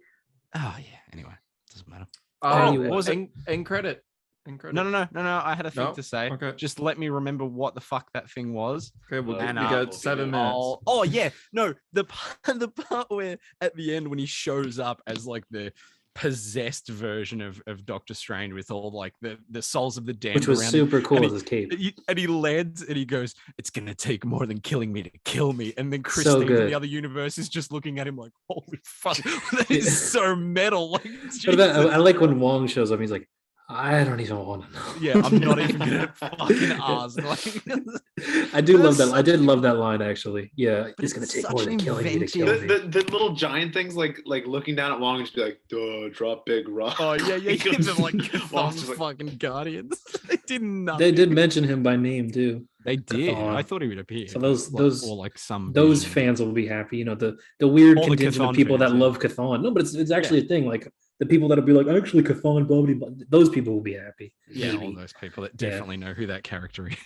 Oh yeah. Anyway, doesn't matter. Oh, Anyway. what was it? End credit. End credit. No. I had a thing No? to say. Okay. Just let me remember what the fuck that thing was. Okay, well, And, we got we'll 7 figure it minutes. Oh yeah, no, the part where at the end when he shows up as like the possessed version of Doctor Strange with all like the souls of the damned, Which was around him. super cool And as his cape. And he lands and he goes, "It's gonna take more than killing me to kill me." And then So Christine from good. the other universe is just looking at him like, "Holy fuck, that is so metal!" Like, But I Jesus. like when Wong shows up. He's like, I don't even want to know. Yeah, I'm not even gonna fucking ask. Like, I do love That's that. I did love that line actually. Yeah, But it's gonna it's take such more than an killing me to inventive- kill me. The little giant things like looking down at Wong and just be like, duh, drop big rock. oh yeah, He yeah, goes- they're like Wong's Chthon's just like, fucking guardians. They did nothing. They did mention him by name too. They did. Chthon. I thought he would appear. So those- like, those- or like some Those vision. fans will be happy. You know, the weird All the contingent of Chthon people that fans, yeah. love Chthon. No, but it's actually a thing. Like the people that'll be like, actually Chthon, blah, blah, blah. Those people will be happy. Yeah, all Maybe. those people that Yeah. definitely know who that character is.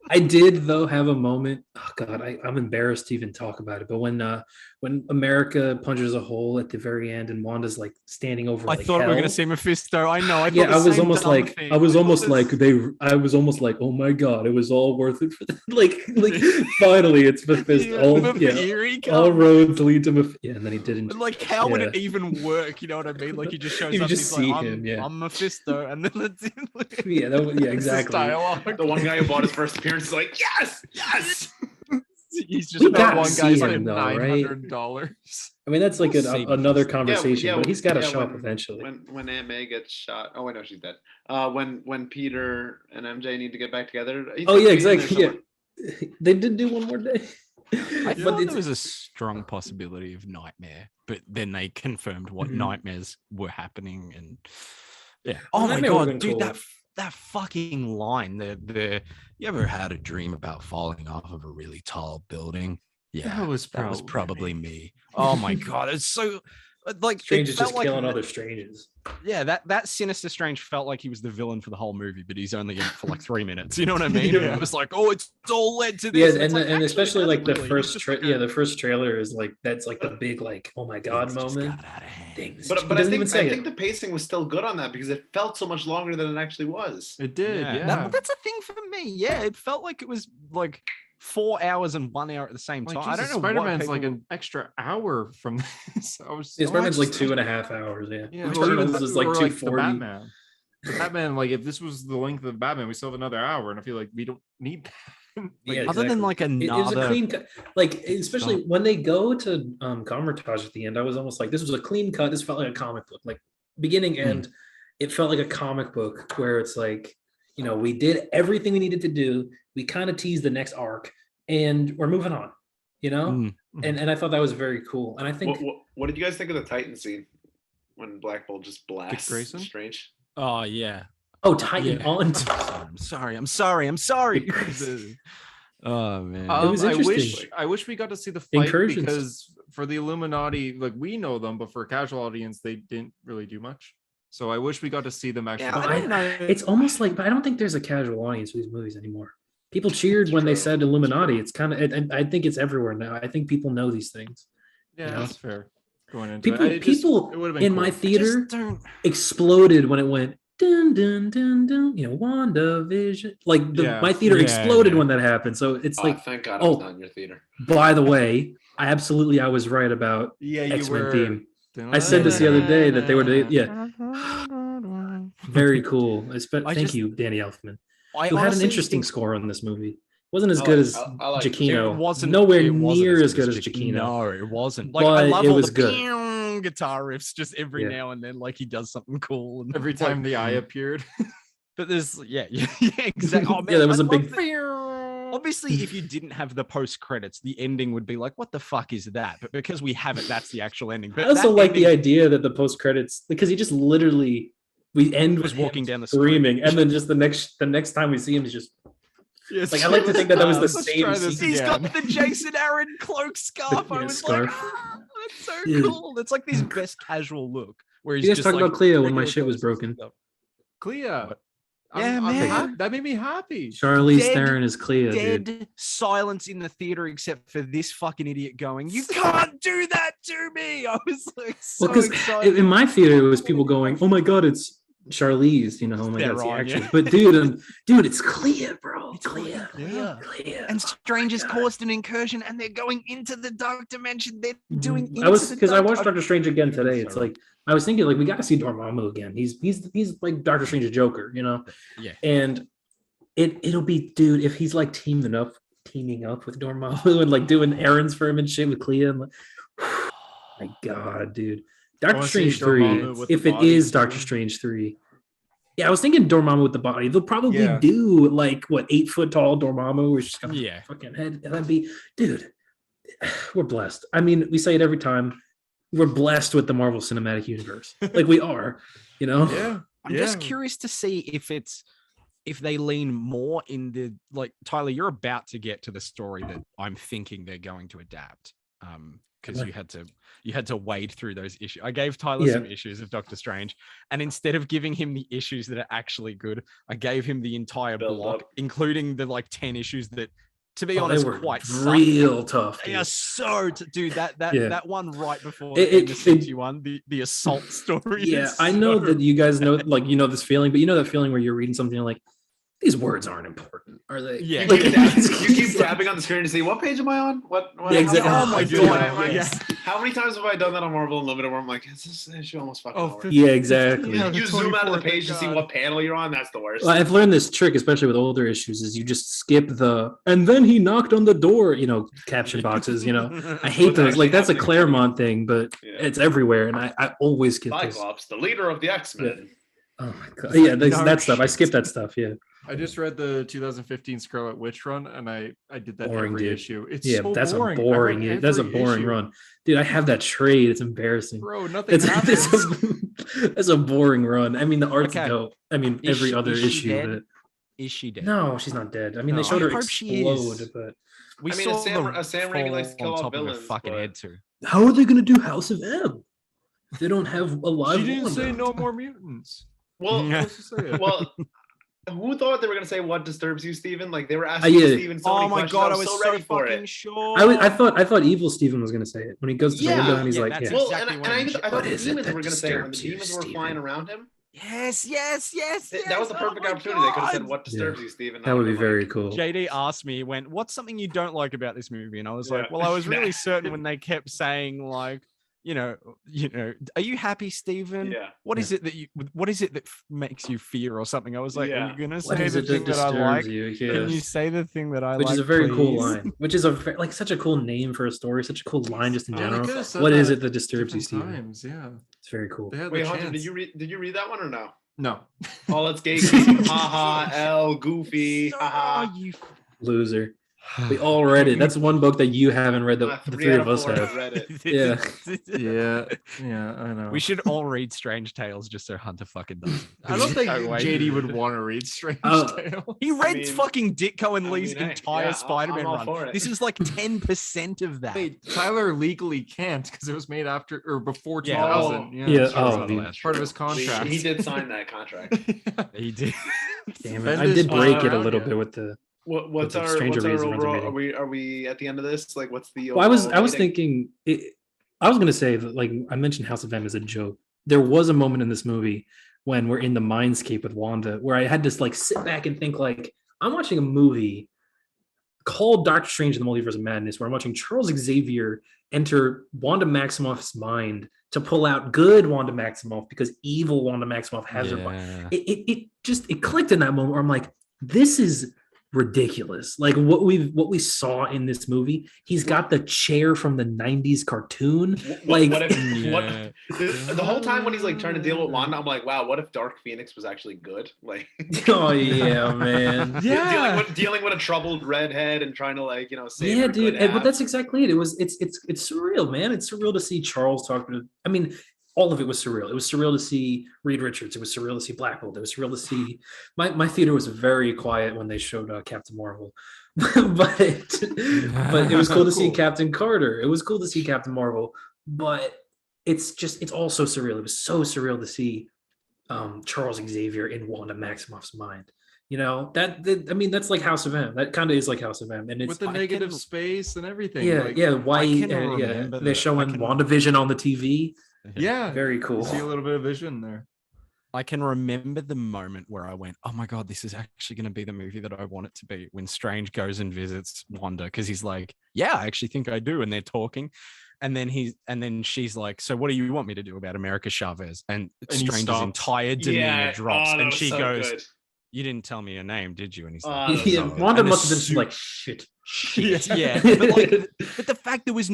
I did though have a moment. Oh God, I'm embarrassed to even talk about it. But when when America punches a hole at the very end and Wanda's like standing over. I like, thought we were hell. gonna see Mephisto. I know. I Yeah, thought I the was same almost dumb like, thing. I was thought almost this- like I was almost like, oh my god, it was all worth it for like finally it's Mephisto. Here he All comes. roads lead to Mephisto. Yeah, and then he didn't. But like, how would it Yeah. even work? You know what I mean? Like, he just shows You up. just He's see like, him, yeah. I'm Mephisto, and then that's it. Yeah, yeah, This is exactly. dialogue. The one guy who bought his first appearance is like, yes. He's just We That gotta one see guy's him, like though, right? $900. I mean, that's like We'll see another Mephisto. conversation, Yeah, but he's got to yeah, show up when- eventually. When Aunt May gets shot. Oh wait, no, she's dead. When Peter and MJ need to get back together. he's Oh gonna yeah, be in there exactly. Yeah, somewhere. they did do one more day. I But thought it's- there was a strong possibility of Nightmare, but then they confirmed what Mhm. nightmares were happening, and yeah. Well, Oh my Nightmare would've god, been dude, cool. that fucking line. The you ever had a dream about falling off of a really tall building? Yeah, That was probably me. Oh my god, it's so like Strange it is felt just like killing other strangers. yeah, that Sinister Strange felt like he was the villain for the whole movie, but he's only in it for like 3 minutes. You know what I mean? Yeah. It was like, oh, it's all led to Yeah, this. and It's like, and actually, especially it like the doesn't really. It's first just like the first trailer is like that's like the big like oh my god things just moment. got out of hand. Things. But He I doesn't think even say I think it. the pacing was still good on that because it felt so much longer than it actually was. It did, yeah. That's a thing for me. Yeah, it felt like it was like 4 hours and 1 hour at the same Like, time. I don't Jesus, know. Spider-Man's what like people- an extra hour from this. I was Yeah, so Spider-Man's like excited. 2.5 hours. Yeah, Yeah, Which well, Spider-Man's even is like or, the 240. Batman. The Batman, like if this was the length of Batman, we still have another hour, and I feel like we don't need that. Yeah, Other than like It was a another. clean cut, like especially when they go to Comertage at the end. I was almost like, this was a clean cut. This felt like a comic book, like beginning end. It felt like a comic book where it's like, you know, we did everything we needed to do. We kind of teased the next arc, and we're moving on. You know, Mm. and I thought that was very cool. And I think What did you guys think of the Titan scene when Black Bolt just blasts Grayson? Strange? Oh yeah. Titan Yeah. on. I'm sorry. Oh man. It was interesting. I wish we got to see the fight Incursions. because for the Illuminati, like we know them, but for a casual audience, they didn't really do much. So I wish we got to see them actually. Yeah, I fight. don't know. It's almost like, but I don't think there's a casual audience for these movies anymore. People cheered when they true. said Illuminati. It's kind of, and I think it's everywhere now. I think people know these things. Yeah, know? that's fair. Going into People, it, it would've been in cool. my I theater just don't. exploded when it went dun dun dun dun. You know, WandaVision. Like Yeah. my theater Yeah, exploded yeah. when that happened. So it's like, Thank God I was oh. not in your theater. by the way, I was right about Yeah, you X-Men were. theme. I said this the other day that they were, yeah, very cool. Thank just- you, Danny Elfman, I who had an honestly interesting think score on this movie. Wasn't as I good like- as I like it. Giacchino. It wasn't Nowhere it wasn't near as good as Giacchino. Giacchino. No, it wasn't. Like I But love it all was the good. pew guitar riffs just every Yeah. now and then, like he does something cool. And Every like, time the eye appeared. But there's yeah, exactly. Oh, man, Yeah, there was I a big- love- Obviously, if you didn't have the post credits, the ending would be like, "What the fuck is that?" But because we have it, that's the actual ending. But I also that like the ending idea that the post credits, because he just literally we end was with walking him down the street. screaming, and then just the next time we see him, he's just Yes, like I like to think that was the let's same. try this scene. He's got again. the Jason Aaron cloak scarf. I Yeah, was scarf. like, "Ah, that's so Dude. cool. It's like this best casual look where he's You guys just talked like, about Cleo when my regular shit was clothes and broken. stuff. Clea. What? Yeah, man. That made me happy. Charlize Dead- Theron is Cleo, dude. Dead silence in the theater except for this fucking idiot going, "You can't do that to me." I was like so Well, because excited. in my theater, it was people going, "Oh my god, it's Charlize," you know, "Oh my They're god, it's the wrong, actress." yeah. But dude, it's Cleo, bro. It's Cleo. Clea. Cleo. And Strange has God. caused an incursion, and they're going into the dark dimension. They're doing. I was into the because I dark- watched Doctor Strange again today. It's So- like I was thinking, like we got to see Dormammu again. He's like Doctor Strange's Joker, you know. Yeah. And it'll be, dude, if he's like teaming up with Dormammu and like doing errands for him and shit with Clea. I'm like, my God, dude. Doctor wanna see Strange 3. Dormammu with If the it body, is too. Doctor Strange 3. Yeah, I was thinking Dormammu with the body. They'll probably Yeah. do like what 8 foot tall Dormammu, who's just got a Yeah. fucking head. And that'd be, dude. We're blessed. I mean, we say it every time. We're blessed with the Marvel Cinematic Universe. Like we are, you know. Yeah. I'm just curious to see if they lean more in the like Tyler, you're about to get to the story that I'm thinking they're going to adapt. Because you had to wade through those issues. I gave Tyler Yeah. some issues of Doctor Strange, and instead of giving him the issues that are actually good, I gave him the entire Build block, up. including the like 10 issues that to be Oh, honest, they were quite real tough. They Dude. are so dude. Yeah. That one right before It- the it- Siege one, the assault story. Yeah, is I know so- that you guys know, like, you know this feeling, but you know that feeling where you're reading something, you're like, these words aren't important, are they? Yeah. You Like, keep tapping on the screen to see what page am I on? What Yeah, exactly. how- Oh my do God, I- yes. How many times have I done that on Marvel Unlimited where I'm like, is this issue almost fucking over? Yeah, exactly. Yeah, You the zoom out of the 24th, page to thank see God. what panel you're on. That's the worst. Well, I've learned this trick, especially with older issues, is you just skip and then he knocked on the door, caption boxes, I hate What's those. actually Like, that's a happening. Claremont thing, but Yeah. it's everywhere. And I always skip this. Cyclops, the leader of the X-Men. Oh my God. Yeah, No that stuff. I shit. skip that stuff. Yeah. I just read the 2015 Scarlet Witch run, and I did that Boring, every dude. issue. It's Yeah, so that's boring. a I read boring. That's a every boring issue. run. Dude, I have that trade. It's embarrassing. Bro, nothing That's, happens. that's a boring run. I mean, the art's Okay. dope. I mean, Is every she- other is she issue. dead? But Is she dead? no, she's not dead. I mean, No. they showed I her hope she explode, is. but We I mean, saw Sam them Raimi likes to fall kill on off top of her villains, fucking but- head too. how are they going to do House of M? They don't have a live. She didn't Wanda. say no more mutants. Well, Yeah. Supposed to say it. well, who thought they were gonna say what disturbs you, Steven? Like they were asking yeah. Steven so many Oh my questions. god, I I was was so ready for fucking it. sure. I thought Evil Steven was going to say it when he goes to the Yeah, window and he's yeah, like, that's yeah. Well, exactly and when I you- thought What the is it demons that were gonna say it when the disturbs you, demons were Steven? flying around him. Yes. That was the perfect opportunity. They could have said, "What disturbs you, Steven?" That would be very cool. JD asked me, he went, "What's something you don't like about this movie?" And I was like, Yeah. "Well, I was really certain when they kept saying like, you know, are you happy, Steven? Yeah. What is it that makes you fear or something?" I was like, Yeah. "Are you gonna What say is the it thing that that I like? disturbs you? Can you Yes. say the thing that I Which like?" is a very cool please?" line. Which is like such a cool name for a story, such a cool line just in Oh, they general. could've said What is that it that disturbs you, different Steven? times, yeah. It's very cool. They had Wait, the Hunter, chance. did you read that one or no? No. Oh, let's gay Steven. Ha ha. L Goofy. Ha Oh, ha. you Loser. We all read it. That's one book that you haven't read that the 3 three out of us four have. read it. Yeah. Yeah, I know. We should all read Strange Tales just so Hunter fucking does. I don't think No way. JD would want to read Strange Uh, Tale. He read mean- fucking Ditko and I Lee's mean, hey, entire yeah, Spider-Man I'm all for run. it. This is like 10% of that. Wait, Tyler legally can't because it was made after or before Yeah. 2000. Yeah, that's oh, right. yeah. Part of his contract. He did sign that contract. He did. Damn it. I Bendis did break it a around little you. bit with the. What's the our Stranger what's our Reasons runs a overall? meeting. Are we at the end of this? Like, what's the? Well, I was overall rating? thinking I was gonna say that, like, I mentioned House of M as a joke. There was a moment in this movie when we're in the mindscape with Wanda where I had to like sit back and think like I'm watching a movie called Doctor Strange and the Multiverse of Madness, where I'm watching Charles Xavier enter Wanda Maximoff's mind to pull out good Wanda Maximoff because evil Wanda Maximoff has her mind. It just clicked in that moment where I'm like, this is ridiculous. Like what we saw in this movie. He's got the chair from the 90s cartoon. Like what if Yeah. the whole time when he's like trying to deal with Wanda, I'm like, wow, what if Dark Phoenix was actually good? Like, oh yeah, man. Yeah. dealing with a troubled redhead and trying to like save Yeah, her dude. good But half. that's exactly it. It's surreal, man. It's surreal to see Charles talk to. I mean, all of it was surreal. It was surreal to see Reed Richards. It was surreal to see Black Bolt. It was surreal to see. My theater was very quiet when they showed Captain Marvel, but it was cool to see Cool. Captain Carter. It was cool to see Captain Marvel, but it's all so surreal. It was so surreal to see Charles Xavier in Wanda Maximoff's mind. You know I mean, that's like House of M. That kind of is like House of M, and it's With the I negative can- space and everything. yeah, like, yeah. Why? I can Yeah, remember they're the- showing I can- WandaVision on the TV. Yeah. Very You cool. see a little bit of vision there. I can remember the moment where I went, "Oh my god, this is actually going to be the movie that I want it to be." When Strange goes and visits Wanda, because he's like, "Yeah, I actually think I do," and they're talking, and then she's like, "So what do you want me to do about America Chavez?" And he Strange's stops. entire demeanor drops, that and was she so goes, good. "You didn't tell me your name, did you?" And he's Oh, like, that was Yeah, so good. Wanda And the must have been suit- like shit. "Shit, yeah." But the fact there was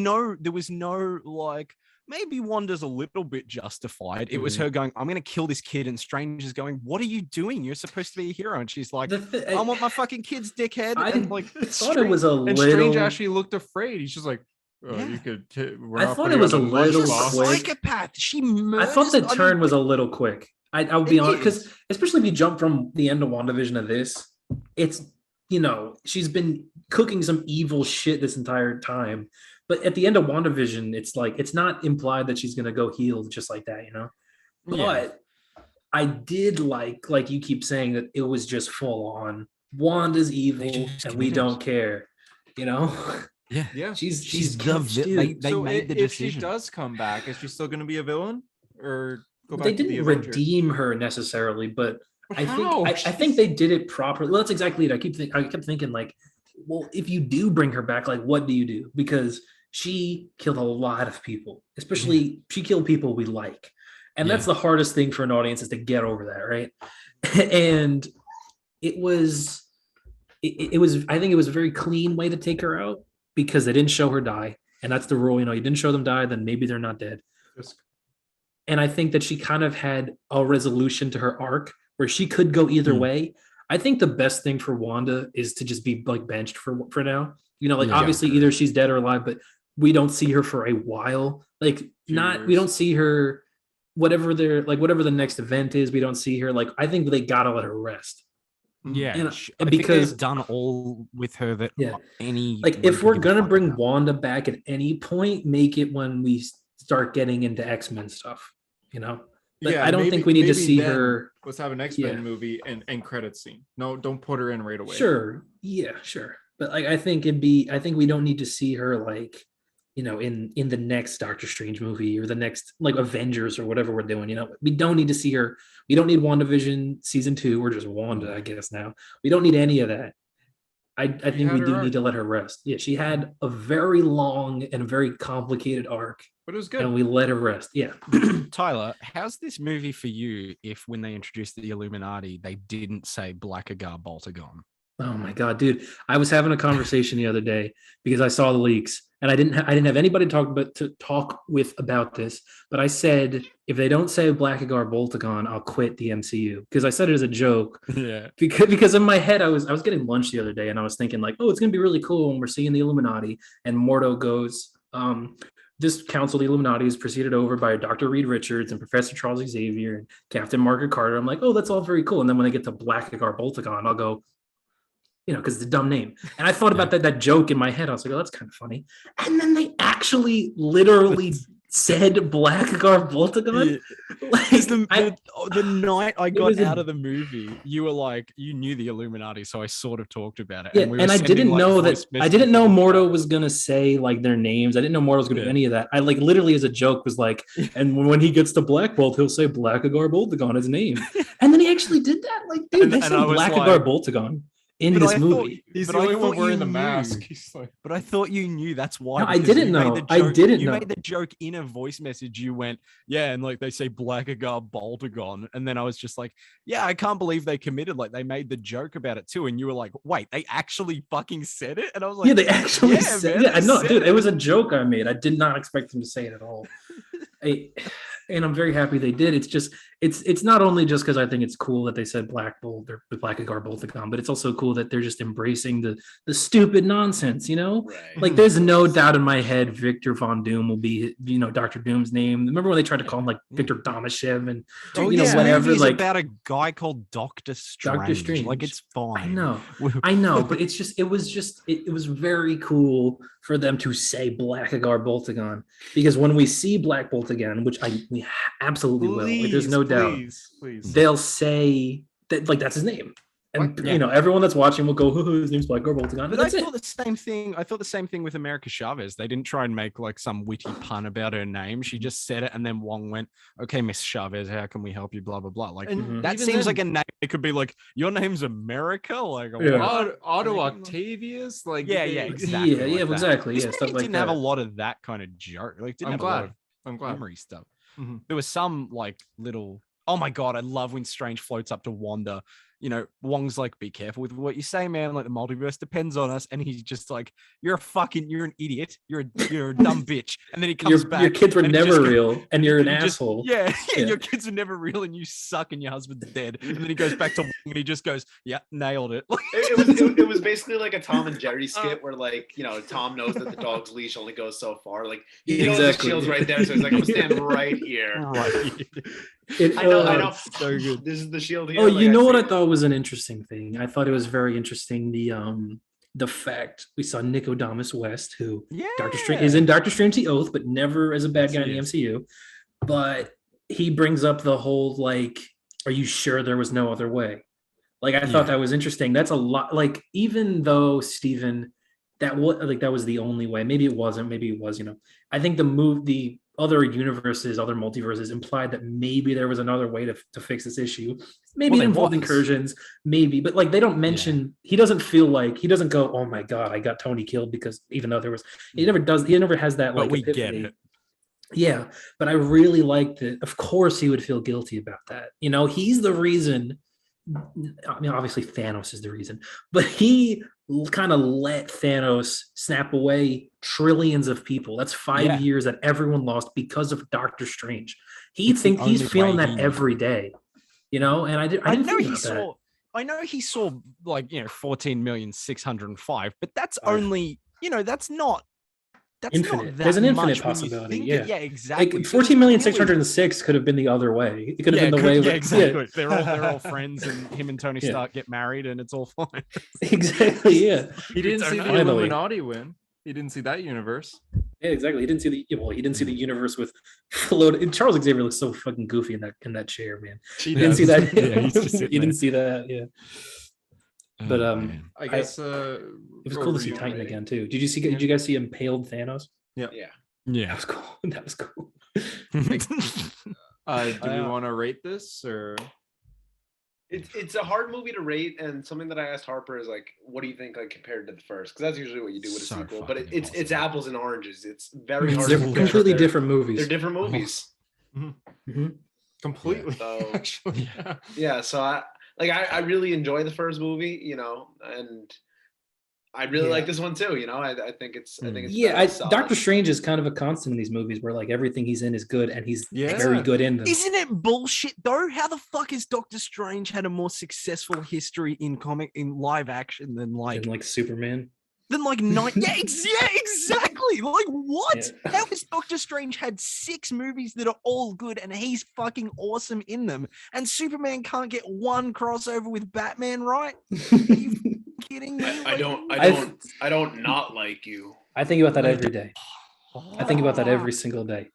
no like. Maybe Wanda's a little bit justified. It was her going, "I'm going to kill this kid," and Strange is going, "What are you doing? You're supposed to be a hero." And she's like, "I want my fucking kids, dickhead." I And like, thought it was a And little. Strange actually looked afraid. He's just like, oh, Yeah. you could. We're I not thought putting it was on a the little lunchbox. quick. psychopath. She I murders. thought the mean, turn was a little quick. I'll be It honest, because is. especially if you jump from the end of WandaVision to this, it's she's been cooking some evil shit this entire time. But at the end of WandaVision, it's like it's not implied that she's gonna go healed just like that, Yeah. But I did like you keep saying that it was just full on. Wanda's evil just and we committed. don't care. you know. Yeah. She's the catch, dude. they So made the if she decision. does come back, is she still going to be a villain, or go back They to the didn't Avengers? redeem her necessarily, but But I think they did it properly. Well, that's exactly it. I kept thinking like, well, if you do bring her back, like, what do you do? Because she killed a lot of people, especially she killed people we like, and that's the hardest thing for an audience is to get over that, right? And it was I think it was a very clean way to take her out because they didn't show her die, and that's the rule. You know, you didn't show them die, then maybe they're not dead. And I think that she kind of had a resolution to her arc where she could go either way. I think the best thing for Wanda is to just be like benched for now. You know, like obviously either she's dead or alive, but we don't see her for a while. Like we don't see her whatever the next event is. We don't see her. Like I think they gotta let her rest. Yeah, and I because think they've done all with her that any like if we're gonna bring Wanda back at any point, make it when we start getting into X-Men stuff. You know, like, I don't think we need to see her. Let's have an X-Men movie and credit scene. No, don't put her in right away. Sure, yeah, sure. But like I think we don't need to see her like, you know, in the next Doctor Strange movie or the next like Avengers or whatever we're doing. You know, we don't need to see her. We don't need WandaVision season 2 or just Wanda, I guess now. We don't need any of that. I think we do need to let her rest. Yeah, she had a very long and very complicated arc. But it was good. And we let her rest. Yeah. Tyler, how's this movie for you if when they introduced the Illuminati, they didn't say Blackagar Boltagon? Oh my God, dude. I was having a conversation the other day because I saw the leaks and I didn't have anybody to talk with about this, but I said, if they don't say Blackagar Boltagon, I'll quit the MCU, because I said it as a joke. Yeah. Because in my head, I was getting lunch the other day and I was thinking like, oh, it's going to be really cool when we're seeing the Illuminati, and Mordo goes, this council, the Illuminati, is preceded over by Dr. Reed Richards and Professor Charles Xavier and Captain Margaret Carter. I'm like, oh, that's all very cool. And then when they get to Blackagar Boltagon, I'll go, you know, because it's a dumb name. And I thought about that joke in my head. I was like, oh, that's kind of funny. And then they actually literally said Blackagar Boltagon. Like, the night I got out of the movie, you were like, you knew the Illuminati, so I sort of talked about it. Yeah, and I didn't know that. I didn't know Mordo was gonna say like their names. I didn't know Mordo was gonna do any of that. I like literally as a joke was like, and when he gets to Black Bolt, he'll say Blackagar Boltagon, his name. And then he actually did that. Like, dude, they said Blackagar Boltagon in this movie. He's the only one wearing the mask. But I thought you knew. That's why. No, I didn't know. You made the joke in a voice message. You went, yeah, and like they say Blackagar Boltagon, and then I was just like, yeah, I can't believe they committed. Like they made the joke about it too, and you were like, wait, they actually fucking said it, and I was like, yeah, they actually said it. Yeah, no, dude, it was a joke I made. I did not expect them to say it at all. And I'm very happy they did. It's just, it's not only just because I think it's cool that they said Black Bolt or Blackagar Boltagon, but it's also cool that they're just embracing the stupid nonsense, you know? Right. Like there's no doubt in my head Victor Von Doom will be, you know, Dr. Doom's name. Remember when they tried to call him like Victor Domashev and whatever? Like about a guy called Doctor Strange. Doctor Strange. Like it's fine. I know, but it was very cool for them to say Blackagar Boltagon, because when we see Black Bolt again, which we absolutely will, like, there's no doubt, they'll say that like that's his name. And you know, everyone that's watching will go, his name's Blackagar Boltagon. But I thought the same thing. I thought the same thing with America Chavez. They didn't try and make like some witty pun about her name. She just said it, and then Wong went, "Okay, Miss Chavez, how can we help you?" Blah blah blah. Like that seems like a name. It could be like, "Your name's America," like Otto Octavius. Like exactly. Yeah, exactly. This stuff like didn't that. have a lot of that kind of joke. Like, didn't have a lot of memory stuff. Mm-hmm. There was some like little. Oh my god, I love when Strange floats up to Wanda. You know, Wong's like, be careful with what you say, man. Like the multiverse depends on us. And he's just like, you're an idiot. You're a dumb bitch. And then he comes back. Your kids were never real, and you're an asshole. Yeah, your kids are never real, and you suck, and your husband's dead. And then he goes back to Wong, and he just goes, yeah, nailed it. It was basically like a Tom and Jerry skit where, like, you know, Tom knows that the dog's leash only goes so far. Like, he knows the shield's right there, so he's like, I'm gonna stand right here. Right. I know. So good. This is the shield here. Oh, like, you know what I thought was an interesting thing? I thought it was very interesting the fact we saw Nicodemus West, who Doctor Strange is in Doctor Strange the Oath, but never as a bad guy in the MCU. But he brings up the whole like, are you sure there was no other way? Like I thought that was interesting. That's a lot. Like even though Steven, that was the only way. Maybe it wasn't. Maybe it was. I think the other universes, other multiverses implied that maybe there was another way to fix this issue. Maybe it involved incursions, maybe, but like they don't mention. He doesn't feel like he doesn't go, "Oh my god, I got Tony killed," because even though there was, he never does. He never has that. But like we epiphany. get it. Yeah, but I really liked it. Of course, he would feel guilty about that. He's the reason. I mean, obviously Thanos is the reason, but he kind of let Thanos snap away trillions of people. That's 5 years that everyone lost because of Doctor Strange. He's feeling that every day, and I didn't know he saw. I know he saw 14,605,000, but that's only that's not. That's infinite. There's an infinite possibility. Yeah, exactly. Like 14,606,000 could have been the other way. It could have been the way. Exactly. They're all friends, and him and Tony Stark get married, and it's all fine. Exactly. Yeah. He didn't see the Illuminati win. He didn't see that universe. Yeah, exactly. He didn't see the universe with floating. Charles Xavier looks so fucking goofy in that chair, man. You didn't see that. You didn't see that. Yeah. But I guess it was cool to see Titan again too. Did you guys see Impaled Thanos? Yeah. That was cool. That was cool. Do we want to rate this or? It's a hard movie to rate, and something that I asked Harper is like, what do you think like compared to the first? Because that's usually what you do with a sequel. But it's apples and oranges. It's very hard. They're completely different movies. They're different movies. Completely. So, actually, yeah. So I really enjoy the first movie, and I really like this one too. I think it's. Doctor Strange is kind of a constant in these movies where like everything he's in is good, and he's very good in them. Isn't it bullshit though? How the fuck has Doctor Strange had a more successful history in live action than like Superman? Than like nine? Exactly. Like what? Yeah. How has Doctor Strange had 6 movies that are all good and he's fucking awesome in them, and Superman can't get one crossover with Batman, right? Are you kidding me? I don't not like you. I think about that every day. I think about that every single day,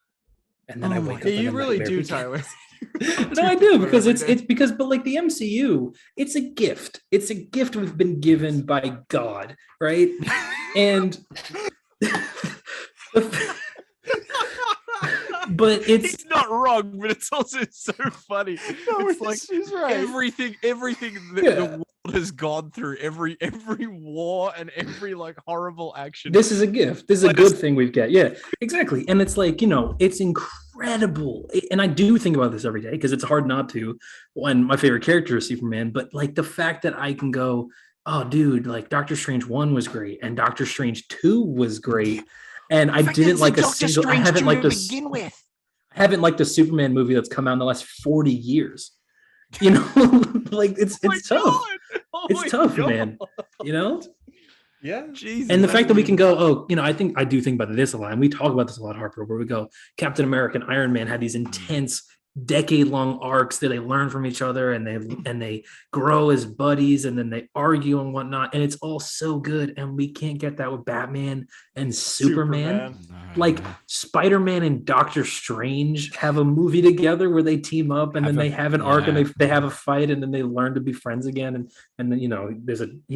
and then I wake up. You really do, Tyler. No, I do, because but like the MCU, it's a gift. It's a gift we've been given by God, right? And but he's not wrong, but it's also so funny. No, it's like he's right. Everything that the world has gone through, every war and every like horrible action. This is a gift. This is a good thing we've got. Yeah, exactly. And it's like, it's incredible. And I do think about this every day because it's hard not to when my favorite character is Superman. But like the fact that I can go, oh, dude, like Doctor Strange 1 was great and Doctor Strange 2 was great. And I didn't like a single. I haven't liked I haven't liked a Superman movie that's come out in the last 40 years. Like it's tough. It's tough, man. Yeah. Jesus. And the fact that we can go, I do think about this a lot. And we talk about this a lot, Harper, where we go, Captain America and Iron Man had these intense decade-long arcs that they learn from each other and they grow as buddies and then they argue and whatnot, and it's all so good. And we can't get that with Batman and Superman. Like Spider-Man and Doctor Strange have a movie together where they team up and then they have an arc and they have a fight and then they learn to be friends again, and then he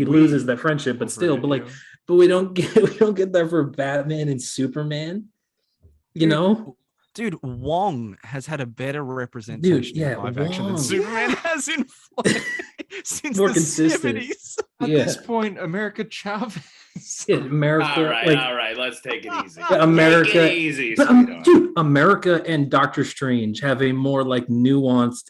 loses that friendship, but still, but we don't get that for Batman and Superman. Dude, Wong has had a better representation in live action than Superman has in since more the consistent. 70s. At this point, America Chavez. America. All right, let's take it easy. America, take it easy, dude, America and Doctor Strange have a more like nuanced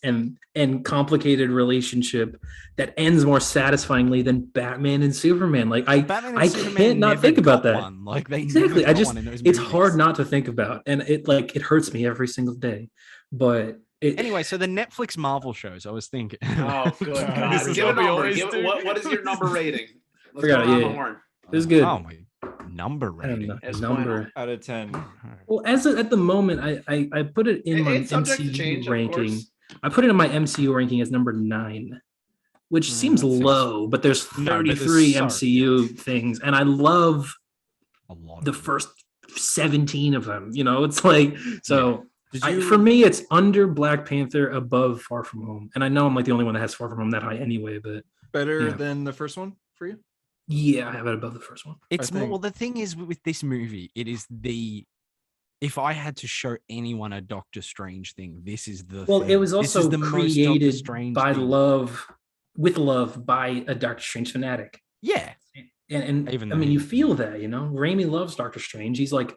and complicated relationship that ends more satisfyingly than Batman and Superman. Like I can't not think about that. One. Like they exactly. It's hard not to think about, and it hurts me every single day. But anyway, so the Netflix Marvel shows, I was thinking. Oh, good God. This is what we always do. What is your number rating? Let's forgot go it. on the horn. It was good. Oh my number rating. Number out of 10. Well, at the moment, I put it in my MCU ranking. I put it in my MCU ranking as number 9, which seems low, but there's 33 MCU things, and I love the first 17 of them. It's like so. For me, it's under Black Panther, above Far From Home, and I know I'm like the only one that has Far From Home that high anyway. But better than the first one for you? Yeah, I have it above the first one. It's more. think- Well, the thing is with this movie, it is the. If I had to show anyone a Doctor Strange thing, this is the. Well, thing. it was This is also the most Doctor created Strange by thing. with love by a Doctor Strange fanatic. Yeah, And Even I though mean, he- you feel that, Raimi loves Doctor Strange. He's like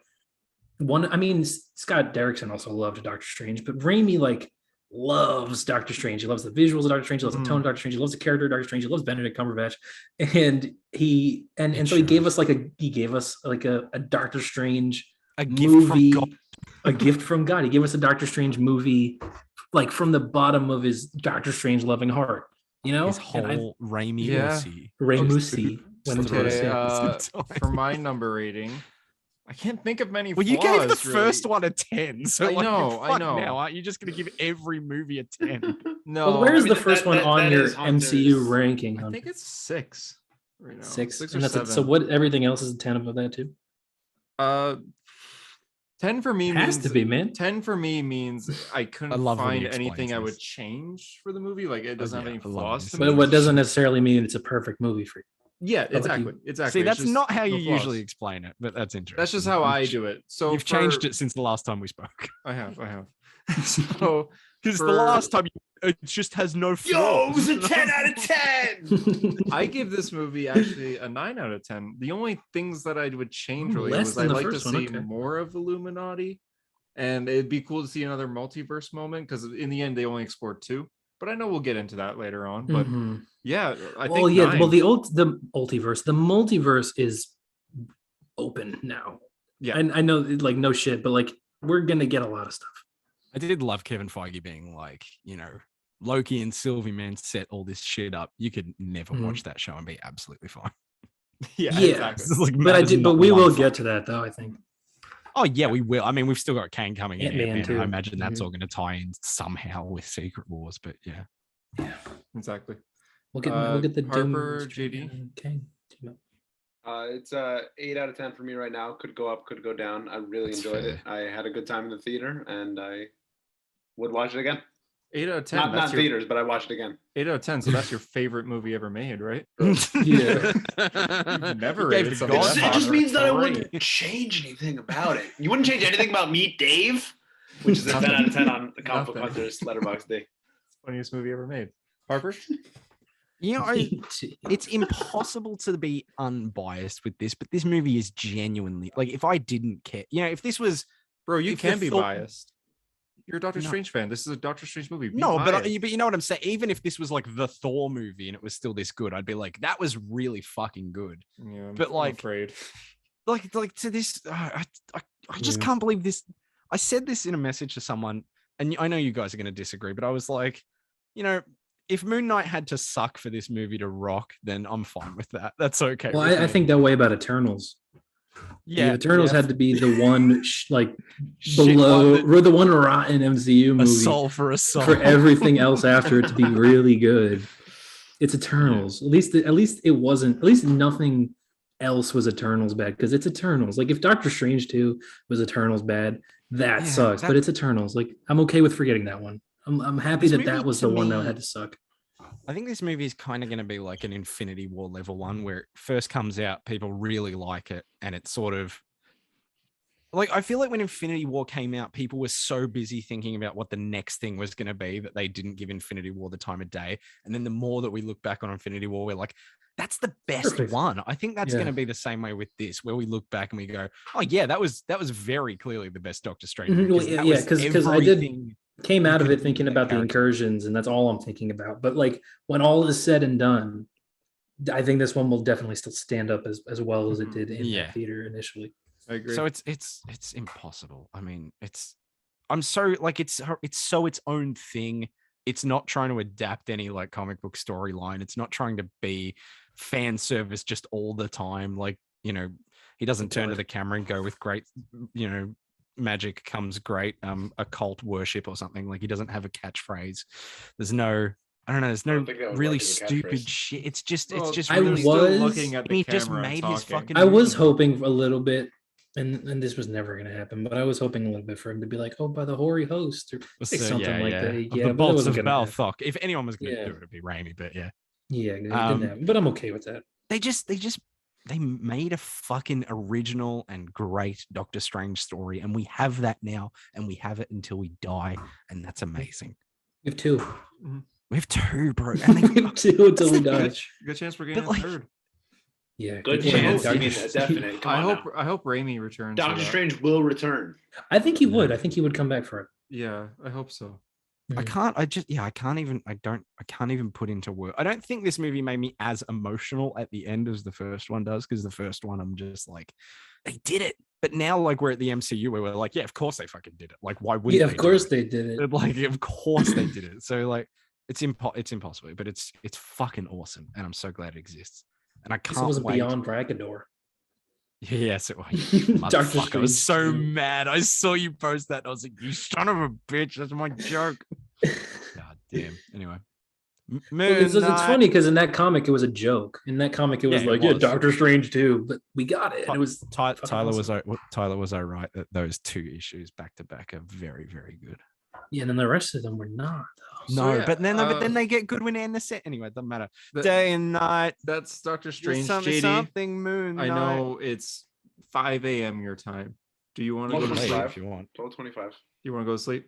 Scott Derrickson also loved Doctor Strange, but Raimi like loves Doctor Strange. He loves the visuals of Doctor Strange. He loves the tone of Doctor Strange. He loves the character of Doctor Strange. He loves Benedict Cumberbatch, and so he gave us like a Doctor Strange a gift movie, from God. a gift from God. He gave us a Doctor Strange movie, like from the bottom of his Doctor Strange loving heart. His And whole Raimi Yeah. Lucy. Raimi when Okay, it's for my number rating, I can't think of many. Well, you gave the flaws, really. first one a 10. So I like, know, I fuck know. Now, aren't you just going to give every movie a 10? No, Well, where's I mean, the first that- one that- on that your is Hunter's- MCU ranking? I Hunter? think it's 6 right now. 6. 6 or And that's 7. it. So what? Everything else is a 10 above that too. 10 for me Has means to be, man. 10 for me means I couldn't love when he find explains anything I would this. change for the movie. Like it doesn't have yeah, any I love flaws when to he me. But what doesn't necessarily mean it's a perfect movie for you. Yeah, like exactly. Exactly. See, It's that's just not how no you usually flaws. explain it, but that's interesting. That's just how I do it. So You've changed it since the last time we spoke. I have. So Because the For- last time it just has no flaws. Yo, it was a 10 out of 10. I give this movie actually a 9 out of 10. The only things that I would change really less was than I'd the like to first one, see okay. more of Illuminati, and it'd be cool to see another multiverse moment because in the end they only explored 2. But I know we'll get into that later on. But Mhm. yeah, I Well, think yeah. 9. Well, the multiverse is open now. Yeah. And I know, like, no shit, but like we're gonna get a lot of stuff. I did love Kevin Feige being like, Loki and Sylvie Man set all this shit up. You could never Mhm. watch that show and be absolutely fine. yeah, Yeah. exactly. It's like, But matters but not we one will fuck. get to that though. I think. Oh yeah, we will. I mean, we've still got Kang coming in. Ant-Man, Ant-Man, too. I imagine that's Mhm. all going to tie in somehow with Secret Wars. But yeah, Exactly. We'll get the Harper, Doom. JD? Okay. team up. It's 8 out of 10 for me right now. Could go up, could go down. I really That's enjoyed fair. it. I had a good time in the theater, and I would watch it again. 8 out of 10. Not that's your theaters, but I watched it again. 8 out of 10. So that's your favorite movie ever made, right? Yeah. You've never You gave rated the something that It high. just means that I Great. wouldn't change anything about it. You wouldn't change anything about Meet Dave, which is a 10 out of 10 on the Comic Book Nothing. Hunters Letterboxd Day. Funniest movie ever made. Harper? It's impossible to be unbiased with this, but this movie is genuinely like, if I didn't care, if this was Bro, you If the can be Thor- biased. You're a Doctor No. Strange fan. This is a Doctor Strange movie. Be no, but biased. you know what I'm saying. Even if this was like the Thor movie and it was still this good, I'd be like, that was really fucking good. Yeah, but, I'm like, afraid. Like to this, I just Yeah. can't believe this. I said this in a message to someone, and I know you guys are going to disagree, but I was like, if Moon Knight had to suck for this movie to rock, then I'm fine with that. That's okay. Well, with I me. think that way about Eternals. yeah, the Eternals yeah. had to be the one like Shit below, one that- or the one rotten MCU a movie soul for a soul. for everything else after it to be really good. It's Eternals. At least it wasn't. At least nothing else was Eternals bad because it's Eternals. Like if Doctor Strange 2 was Eternals bad, that Yeah, sucks. But it's Eternals. Like I'm okay with forgetting that one. I'm happy This that movie was to the one that me- had to suck. I think this movie is kind of going to be like an Infinity War level one, where it first comes out, people really like it, and it's sort of like, I feel like when Infinity War came out, people were so busy thinking about what the next thing was going to be that they didn't give Infinity War the time of day. And then the more that we look back on Infinity War, we're like, that's the best Perfect. one. I think that's Yeah. going to be the same way with this, where we look back and we go, oh yeah, that was very clearly the best Doctor Strange. Mhm, movie, well, that yeah, was 'cause I did- everything. Came You out of could it thinking that about the character. incursions, and that's all I'm thinking about. But like when all is said and done, I think this one will definitely still stand up as well as it Mhm. did in Yeah. the theater initially. I agree. So it's impossible. I mean, I'm so like it's so its own thing. It's not trying to adapt any like comic book storyline. It's not trying to be fan service just all the time. Like, he doesn't turn to the camera and go with great, magic comes great occult worship or something. Like he doesn't have a catchphrase. There's no, I don't know, there's I no don't think that would really work as a stupid catchphrase. shit. It's just Well, it's I really still was- looking at the he just camera and made his talking. fucking I was movie. hoping a little bit, and this was never going to happen, but I was hoping a little bit for him to be like, "Oh, by the hoary host," or So, something like that. Of Yeah, the but that bolts wasn't of gonna happen. Balthok. If anyone was going to Yeah. do it, it'd be Raimi. But yeah, yeah, it didn't Um, happen. But I'm okay with that. they made a fucking original and great Doctor Strange story, and we have that now, and we have it until we die, and that's amazing. We have two. We have two, bro. And We have two until we die. Good chance we're getting But, a like, third. Yeah, Good yeah, chance. I Doctor- mean, a definite. Come on now. I hope Raimi returns. for Doctor that. Strange will return. I think he would. I think he would come back for it. Yeah, I hope so. I can't even put into word. I don't think this movie made me as emotional at the end as the first one does, because the first one I'm just like, they did it. But now, like, we're at the MCU where we're like, yeah, of course they fucking did it. Like, why wouldn't Yeah, they of course do they did it. it? Like, of course they did it. So like, it's impossible, but it's fucking awesome, and I'm so glad it exists. And I This can't was wait. beyond Bracador. Yes, it was. Doctor Motherfucker, I was so Strange. mad. I saw you post that. And I was like, you son of a bitch. That's my joke. God damn. Anyway. It's funny because in that comic it was a joke. In that comic it was Yeah, like, it yeah, was. Doctor Strange too, but we got it. And it was Tyler awesome. was I right that those two issues back to back are very, very good. Yeah, and then the rest of them were not. Though. So, No, yeah, but then they get good when they're in the set. Anyway, it doesn't matter. That- Day and night. That's Doctor Strange. Something, JD, something moon. I night. know it's 5 a.m. your time. Do you want to go Welcome to to sleep? live. if you want. 12:25. You want to go to sleep?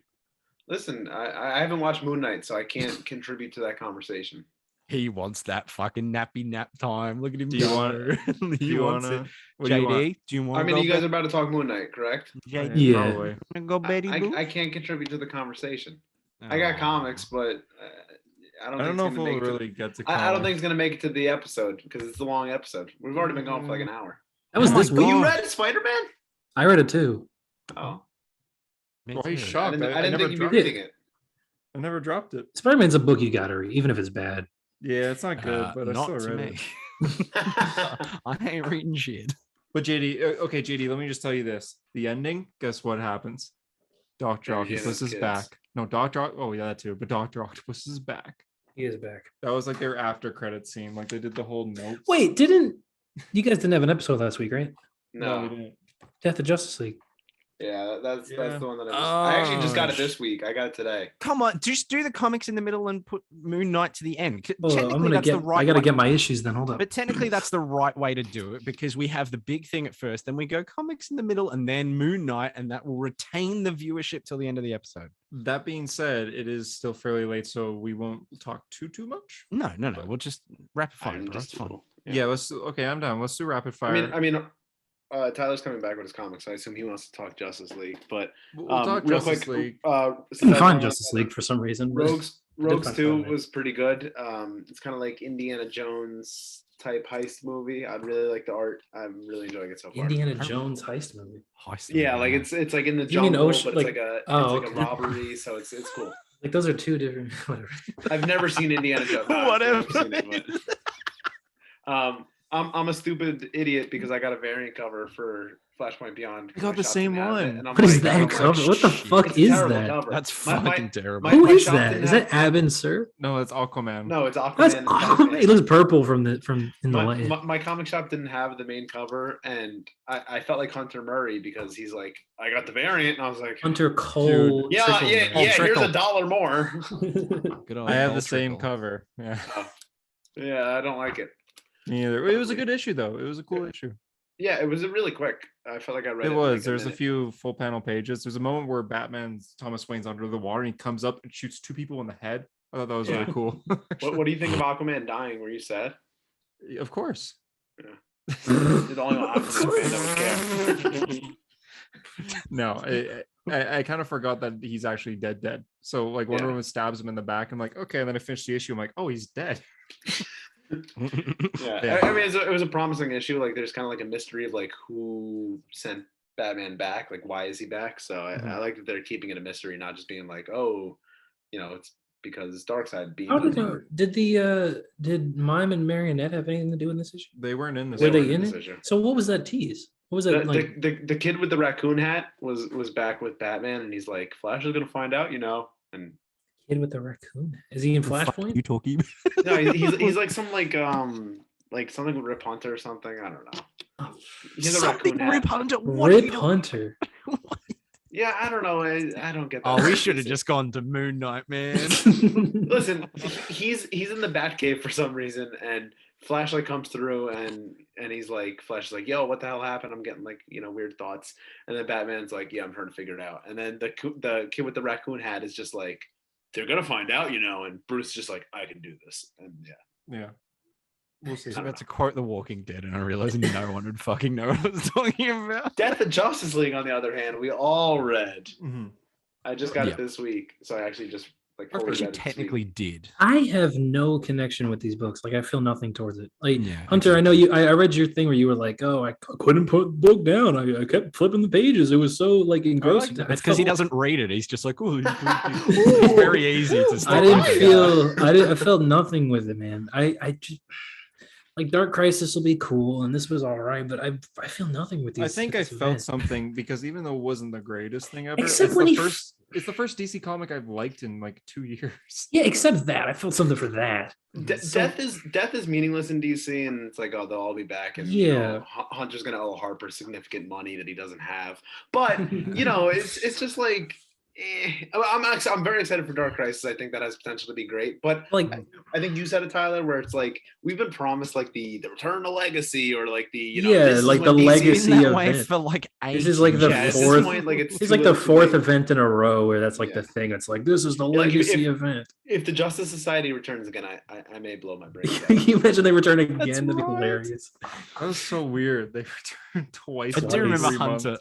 Listen, I haven't watched Moon Knight, so I can't contribute to that conversation. He wants that fucking nappy nap time. Look at him. Do you go. want? He Do you wants want it. to? What do you want? JD, do you want I to mean, go you guys are bed? about to talk Moon Knight, correct? JD, Yeah. Probably. wanna go Betty Boo? I can't contribute to the conversation. I got comics, but I don't, I don't think know it's if gonna we'll make really get to. I don't think it's gonna make it to the episode because it's a long episode. We've already been going for like an hour. That was Oh my this But week. you God. read Spider-Man? I read it too. Oh, Me Why are you too. shocked? I didn't never think you'd be dropped reading it. it. I never dropped it. Spider-Man's a book you gotta read, even if it's bad. Yeah, it's not good, but I not still to read me. it. I ain't reading shit. But JD, okay, JD, let me just tell you this: the ending. Guess what happens? Doctor Mary Jane Octopus has is kids. back. No, Oh yeah, that too. But Doctor Octopus is back. He is back. That was like their after credit scene. Like they did the whole notes. Wait, you guys didn't have an episode last week, right? no, we No. didn't. Death of Justice League. Yeah, that's Yeah. the one that I actually just got it Oh, this week. I got it today. Come on, just do the comics in the middle and put Moon Knight to the end. Hold on, Technically, that's the right I gotta way- get my issues then. Hold up. But technically, that's the right way to do it because we have the big thing at first, then we go comics in the middle, and then Moon Knight, and that will retain the viewership till the end of the episode. That being said, it is still fairly late, so we won't talk too much. No. We'll just rapid fire, I'm bro. just It's fun. cool. Yeah, let's. Okay, I'm done. Let's do rapid fire. I mean, Tyler's coming back with his comics, so I assume he wants to talk Justice League. But we'll talk real Justice quick, League. Couldn't find Justice League for some reason. but- Rogues find 2 Spider-Man. was pretty good. It's kind of like Indiana Jones type heist movie. I really like the art. I'm really enjoying it so far. Indiana Jones heist movie. Heist Yeah, movie, like man. it's like in the You mean jungle, Ocean- but it's like- like oh, a okay. robbery, so it's cool. Like those are two different. Whatever. I've never seen Indiana Jones. No, I've never seen it, but, I'm a stupid idiot because I got a variant cover for Flashpoint Beyond. I got my the shop same didn't have it, one. and I'm What is like- that I'm cover? like, What the shit. fuck it's a is terrible that? cover. That's My- fucking terrible. Who my is shop that? didn't Is have- that Abin Sir? No, it's Aquaman. No, it's Aquaman. That's and Aquaman. Batman. He looks purple from in the light. My comic shop didn't have the main cover, and I felt like Hunter Murray because he's like, I got the variant, and I was like, Hunter Cole. yeah, Trickle yeah, Man. yeah. Trickle. Here's $1 more. Good old I have the Paul same Trickle. cover. Yeah, Yeah, I don't like it. me either. It was a good issue though. It was a cool issue. Yeah, it was really quick. I felt like I read it. It in, was. like, There's a minute. few full panel pages. There's a moment where Thomas Wayne's under the water and he comes up and shoots two people in the head. I thought that was Yeah. really cool. What do you think of Aquaman dying? Were you sad? Of course. You're the only Aquaman fan that would care. No, I kind of forgot that he's actually dead. So like Wonder Yeah. Woman stabs him in the back. I'm like, okay. And then I finished the issue. I'm like, oh, he's dead. Yeah, Yeah. I mean, it was a promising issue. Like, there's kind of like a mystery of like who sent Batman back. Like, why is he back? So I like that they're keeping it a mystery, not just being like, oh, it's because Darkseid beat. How did Mime and Marionette have anything to do with this issue? They weren't in this. Were one. they in this it? issue. So what was that tease? What was that like? The kid with the raccoon hat was back with Batman, and he's like, Flash is gonna find out, and Kid with the raccoon? Is he in The fuck Flashpoint? you talking? no, he's like some like something with Rip Hunter or something. I don't know. Oh, He has a Something raccoon hat. Rip Hunter. What are you Rip doing? Hunter. Yeah, I don't know. I don't get that. Oh, we should have just gone to Moon Knight, man. Listen, he's in the Batcave for some reason, and Flash comes through and he's like, Flash is like, yo, what the hell happened? I'm getting weird thoughts. And then Batman's like, yeah, I'm trying to figure it out. And then the kid with the raccoon hat is just like, they're gonna find out, And Bruce is just like, I can do this. And yeah. We'll see. I was about to quote The Walking Dead, and I realized no one would fucking know what I was talking about. Death of Justice League, on the other hand, we all read. Mm-hmm. I just got it this week, so I actually just But you technically did. I have no connection with these books. I feel nothing towards it. exactly. Hunter, I know you. I read your thing where you were like, "Oh, I couldn't put the book down. I kept flipping the pages. It was so engrossing." It's because he doesn't read it. He's just like, "Oh, it's very easy to." I didn't feel. I felt nothing with it, man. I just Dark Crisis will be cool, and this was all right, but I feel nothing with these. I think I felt something because even though it wasn't the greatest thing ever, Except it's the first DC comic I've liked in 2 years. Yeah, except that I felt something for that. Death is meaningless in DC, and it's they'll all be back, and Hunter's gonna owe Harper significant money that he doesn't have. But it's just I'm very excited for Dark Crisis. I think that has potential to be great. But I think you said it, Tyler, where it's we've been promised the return to legacy or the the legacy event for ages. This is the fourth. It's the fourth late. Event in a row where that's the thing. It's this is the legacy event. If the Justice Society returns again, I may blow my brain. Can you imagine they return again? That'd be hilarious. That was so weird. They returned twice. I do remember Hunter.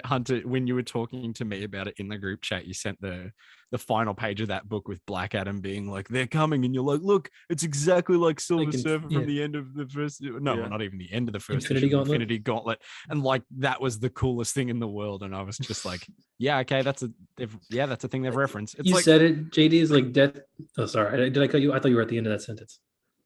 Hunter, when you were talking to me about it in the group chat, you sent the final page of that book with Black Adam being like, they're coming, and you're like, look, it's exactly like Silver Surfer from the end of the first, not even the end of the first Infinity Gauntlet, and that was the coolest thing in the world, and I was just like, yeah, okay, that's a thing they've referenced. It's you said it, JD is death. Oh, sorry, did I cut you? I thought you were at the end of that sentence.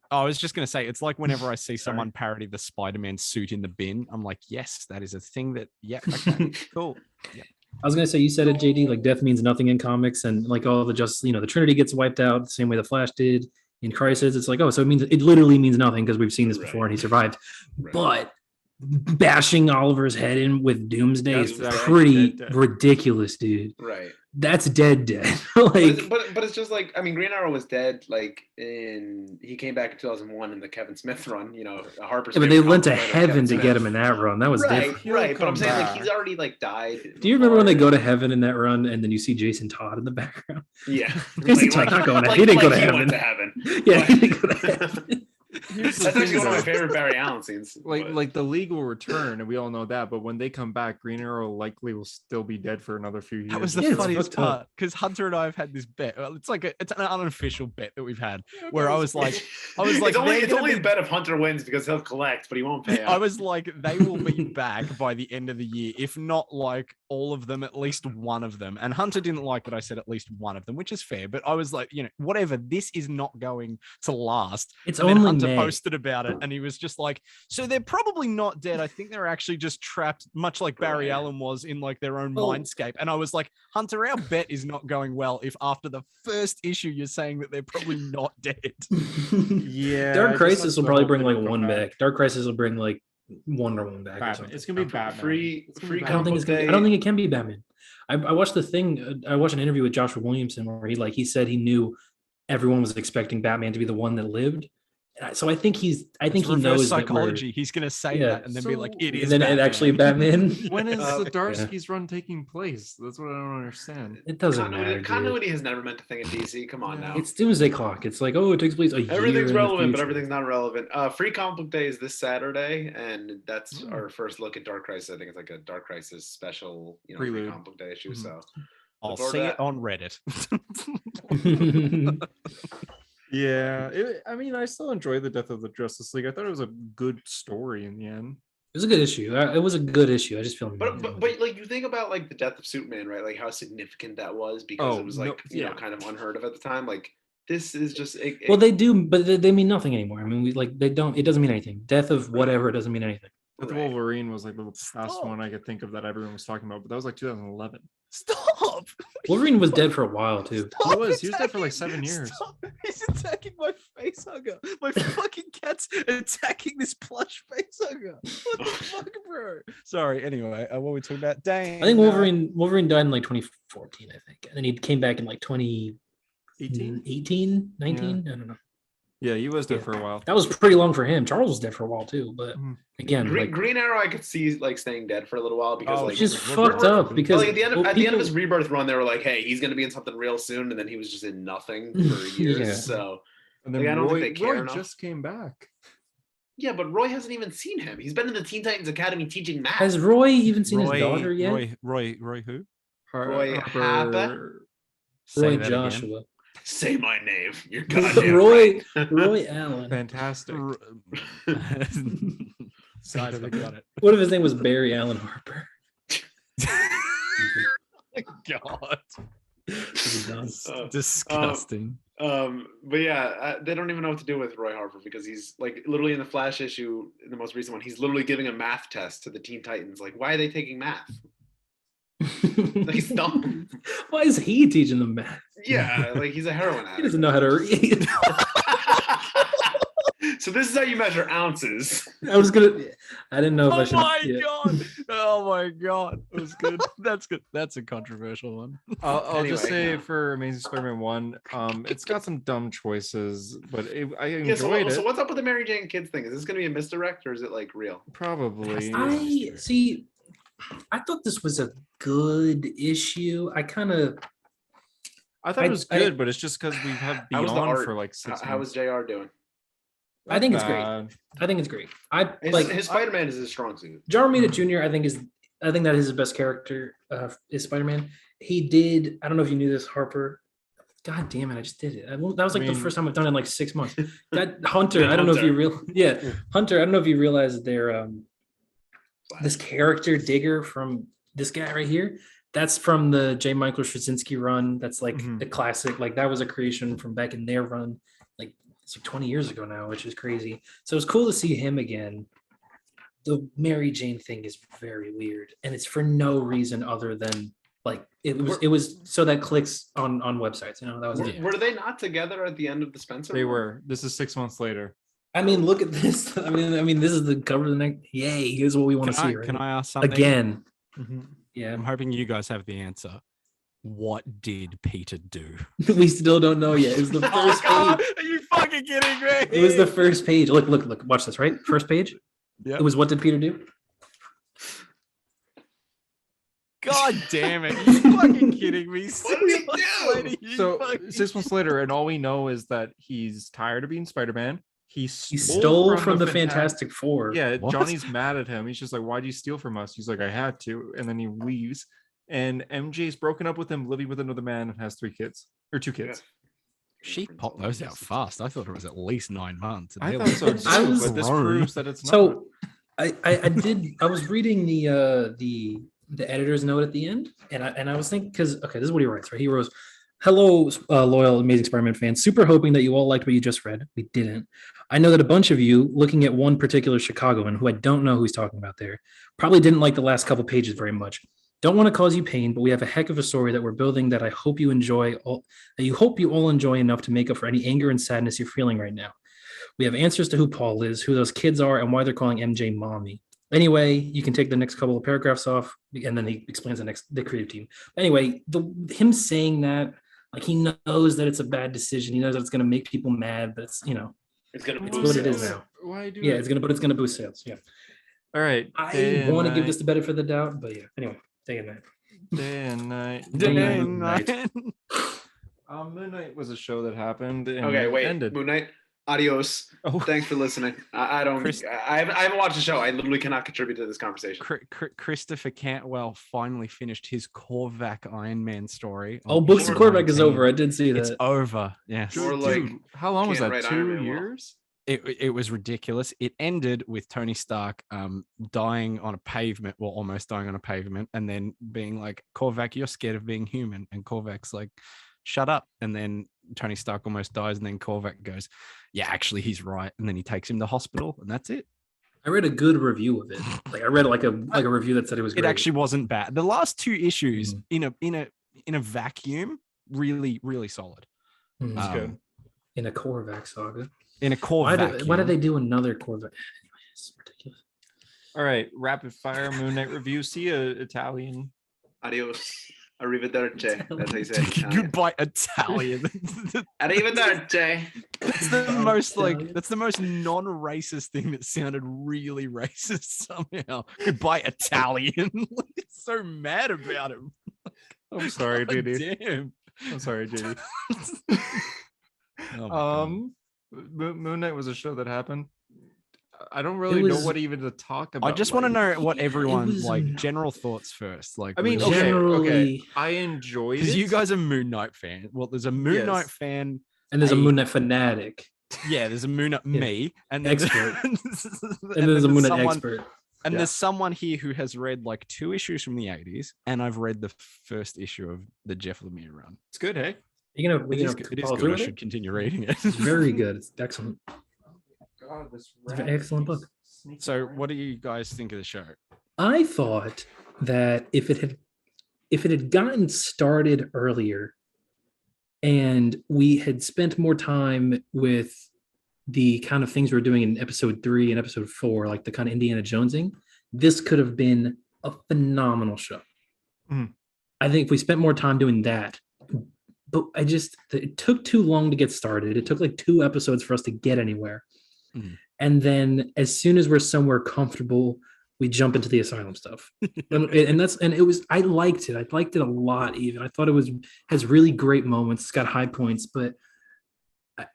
I was just going to say, it's like whenever I see someone parody the Spider-Man suit in the bin, I'm like, yes, that is a thing that, okay, cool. Yeah. I was going to say, you said it, JD, death means nothing in comics, and all the the Trinity gets wiped out the same way the Flash did in Crisis. It's so it literally means nothing because we've seen this before and he survived. Right. But bashing Oliver's head in with Doomsday is pretty ridiculous, dude. Right. That's dead. But it's just Green Arrow was dead. He came back in 2001 in the Kevin Smith run. Harper's. Yeah, but they went to heaven to get him in that run. That was different. Right. But I'm saying he's already died. Do you remember when they go to heaven in that run, and then you see Jason Todd in the background? Yeah. Jason Todd not going to heaven. He didn't go to heaven. Yeah, he didn't go to heaven. That's actually one of my favorite Barry Allen scenes. The League will return, and we all know that. But when they come back, Green Arrow likely will still be dead for another few years. That was the funniest part, because Hunter and I have had this bet. It's an unofficial bet that we've had, where I was like, it's only a bet if Hunter wins because he'll collect, but he won't pay out. I was like, they will be back by the end of the year, if not all of them, at least one of them. And Hunter didn't like that I said at least one of them, which is fair. But I was like, whatever. This is not going to last. It's and only then Hunter May. Posted about it, and he was just like, so they're probably not dead. I think they're actually just trapped, much like Barry Allen was in their own mindscape. And I was like, Hunter, our bet is not going well if after the first issue you're saying that they're probably not dead. Yeah. Dark Crisis will probably bring one back. Dark Crisis will bring Wonder Woman back. Batman. Or something. It's gonna be Batman. Free I don't think it can be Batman. I watched the thing. I watched an interview with Joshua Williamson where he said he knew everyone was expecting Batman to be the one that lived. So I think he knows psychology. He's gonna say that and then be like, it is. And then Batman. it actually Batman. When is Zdarsky's run taking place? That's what I don't understand. It doesn't matter. Continuity has never meant a thing in DC. Come on now. It's Doomsday Clock. It's it takes place a year. Everything's relevant, but everything's not relevant. Free Comic Book Day is this Saturday, and that's our first look at Dark Crisis. I think it's a Dark Crisis special, Free Comic Book Day issue. Mm-hmm. So I'll see it on Reddit. Yeah, I still enjoy the Death of the Justice League. I thought it was a good story in the end. It was a good issue. It was a good issue. I just feel. But you think about the death of Superman, right? How significant that was because it was kind of unheard of at the time. This is just. They do, but they mean nothing anymore. I mean, they don't. It doesn't mean anything. Death of whatever, it doesn't mean anything. But Wolverine was the last one I could think of that everyone was talking about, but that was 2011. Stop! Wolverine was dead for a while too. He was dead for 7 years. Stop. He's attacking my face hugger. My fucking cat's attacking this plush face hugger. What the fuck, bro? Sorry. Anyway, what were we talking about? Dang. I think Wolverine died in 2014, I think, and then he came back in 2018, 19. Yeah. I don't know. Yeah, he was dead for a while. That was pretty long for him. Charles was dead for a while too, but again, Green Arrow, I could see like staying dead for a little while because which is fucked up. Because at the end of his rebirth run, they were like, "Hey, he's gonna be in something real soon," and then he was just in nothing for years. Yeah. So, and then I don't think they care Roy enough. just came back. Yeah, but Roy hasn't even seen him. He's been in the Teen Titans Academy teaching math. Has Roy even seen his daughter yet? Roy who? Roy Harper. Roy Joshua. Again. Say my name. You're goddamn Roy Allen. Fantastic. Side of it, got it. What if his name was Barry Allen Harper? God. Disgusting. But yeah, they don't even know what to do with Roy Harper because he's like literally in the Flash issue, in the most recent one, he's literally giving a math test to the Teen Titans. Like, why are they taking math? He's dumb. Why is he teaching them math? Yeah, like he's a heroin addict. He doesn't know how to read. So this is how you measure ounces. I didn't know if I should. Oh my god. That was good. That's good. That's a controversial one. I'll just say for Amazing Spider-Man 1, it's got some dumb choices, but I enjoyed it. So what's up with the Mary Jane Kids thing? Is this going to be a misdirect or is it like real? Probably. I thought this was a good issue. I thought it was good, but it's just because we've had Beyond for like 6 months. How was JR doing? I think it's great. His Spider-Man is his strong suit. John Romita Jr. I think that is his best character. Is Spider-Man. He did. I don't know if you knew this, Harper. God damn it! I just did it. That was like the first time I've done it in like 6 months. That Hunter. I don't know if you Hunter. I don't know if you realize that they're this character Digger from this guy right here. That's from the J. Michael Straczynski run. That's like the classic. Like that was a creation from back in their run. Like it's like 20 years ago now, which is crazy. So it's cool to see him again. The Mary Jane thing is very weird, and it's for no reason other than like it was so that clicks on websites. You know, that was it. Were they not together at the end of the Spencer? They were. This is 6 months later. I mean, look at this. I mean, this is the cover of the next. Yay! Here's what we want to see. Right? Can I ask something again? Yeah, I'm hoping you guys have the answer. What did Peter do? We still don't know yet. It was the first page. Are you fucking kidding me? It was the first page. Look. Watch this, right? First page. Yeah. It was what did Peter do? God damn it. Are you fucking kidding me? What did he do? So 6 months later, and all we know is that he's tired of being Spider-Man. He stole from the Fantastic Four. Yeah, what? Johnny's mad at him. He's just like, why'd you steal from us? He's like, I had to. And then he leaves. And MJ's broken up with him, living with another man, and has 2 kids. She popped those out fast. I thought it was at least 9 months. I thought so too, but this proves that it's not. So I was reading the editor's note at the end, and I was thinking, because this is what he writes, right? He wrote, "Hello, loyal Amazing Spider-Man fans. Super hoping that you all liked what you just read. We didn't. I know that a bunch of you, looking at one particular Chicagoan, who I don't know who he's talking about there, probably didn't like the last couple pages very much. Don't want to cause you pain, but we have a heck of a story that we're building that I hope you enjoy. That you hope you all enjoy enough to make up for any anger and sadness you're feeling right now. We have answers to who Paul is, who those kids are, and why they're calling MJ mommy. Anyway, you can take the next couple of paragraphs off," and then he explains the creative team. Anyway, him saying that, like, he knows that it's a bad decision. He knows that it's going to make people mad, but it's going to boost what it is now. Why do it's going to boost sales. Yeah. All right. I want to give this the benefit of the doubt, but yeah. Anyway, day and night. Day and night. Day and night. Moon Knight was a show that happened. And okay, wait. Ended. Moon Knight. Adios. Oh. Thanks for listening. I haven't watched the show. I literally cannot contribute to this conversation. Christopher Cantwell finally finished his Korvac Iron Man story. Books of Korvac is over. I did see that. It's over. Yes. Dude, how long was that? 2 years? It was ridiculous. It ended with Tony Stark dying on a pavement, well, almost dying on a pavement, and then being like, "Korvac, you're scared of being human," and Korvac's like, "Shut up." And then Tony Stark almost dies, and then Korvac goes, "Yeah, actually, he's right." And then he takes him to hospital, and that's it. I read a good review of it. Like I read like a review that said it was great. It actually wasn't bad. The last 2 issues in a vacuum, really, really solid. That's good. In a Korvac saga. In a Korvac. Why did they do another Korvac? It's ridiculous. All right, rapid fire Moon Knight review. See you, Italian. Adios. Arrivederci. That's how you say it. Goodbye, Italian. Arrivederci. That's the Goodbye, most Italian. that's the most non-racist thing that sounded really racist somehow. Goodbye, Italian. It's so mad about him. I'm sorry, God JD. damn. I'm sorry, JD. Oh my God. Moon Knight was a show that happened. I don't really know was- what even to talk about. I just want to know what yeah, it everyone was, general thoughts first. Like, I mean, really. okay, Generally- I enjoyed Because it. you guys are Moon Knight fan. Well, there's a Moon Yes. Knight fan. And there's a a- Moon Knight fanatic. Yeah, there's a Moon Knight Yeah. me, and then Expert. and And there's a Moon Knight someone, expert. and Yeah. there's someone here who has read like 2 issues from the 80s, and I've read the first issue of the Jeff Lemire run. It's good, hey? You're It is follow good. through I with should it? continue reading it. It's very good. It's excellent. God, this It's an excellent book. So, what do you guys think of the show? I thought that if it had gotten started earlier and we had spent more time with the kind of things we were doing in episode 3 and episode 4, like the kind of Indiana Jonesing, this could have been a phenomenal show. Mhm. I think if we spent more time doing that, but it took too long to get started. It took like 2 episodes for us to get anywhere. Mhm. And then as soon as we're somewhere comfortable, we jump into the asylum stuff. I liked it. I liked it a lot even. I thought has really great moments. It's got high points, but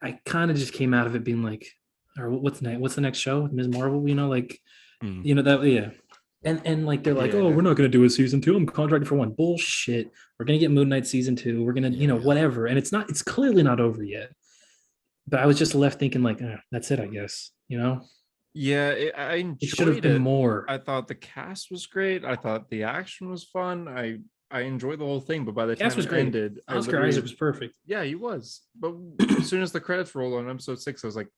I kind of just came out of it being like, or what's the next show with Ms. Marvel? You know, like, Mm. you know, that, yeah. And like, they're like, Yeah. oh, we're not going to do a season 2. I'm contracted for 1. Bullshit. We're going to get Moon Knight season 2. We're going to, Yeah. whatever. And it's clearly not over yet. But I was just left thinking like, that's it, I guess, Yeah, I It should have enjoyed been it. more. I thought the cast was great. I thought the action was fun. I enjoyed the whole thing, but by the Cast time was it great. ended, I Oscar literally- Isaac was perfect. yeah, he was. But as soon as the credits rolled on episode 6, I was like,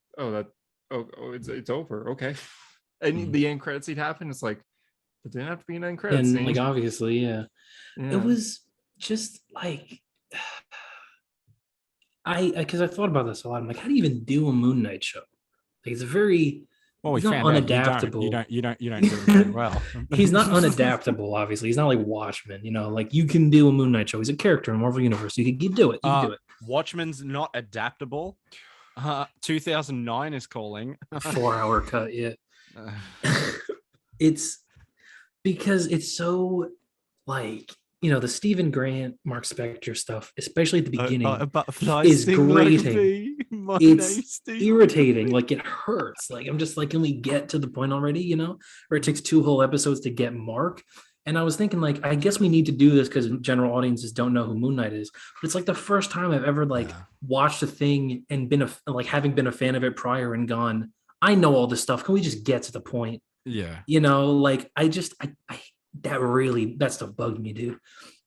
it's over. Okay. And Mhm. the end credit scene happened. It's like, it didn't have to be an end credit And scene. like, obviously, yeah. Yeah. It was just like, because I thought about this a lot. I'm like, how do you even do a Moon Knight show? Like, it's very, Well, we he's not found out unadaptable. you don't do it very well. He's not unadaptable, obviously. He's not like Watchmen, like you can do a Moon Knight show. He's a character in Marvel Universe. You can do it. You can do it. Watchmen's not adaptable. 2009 is calling. 4-hour cut, yeah. Uh, It's because it's so like, the Stephen Grant, Mark Spector stuff, especially at the beginning, a butterfly is sting like a grating. bee. My It's name's Steve. irritating. Like, it hurts. Like, I'm just like, can we get to the point already? Where it takes 2 whole episodes to get Mark. And I was thinking, like, I guess we need to do this because general audiences don't know who Moon Knight is. But it's like the first time I've ever watched a thing and been having been a fan of it prior and gone, I know all this stuff. Can we just get to the point? Yeah. Like, that stuff bugged me, dude.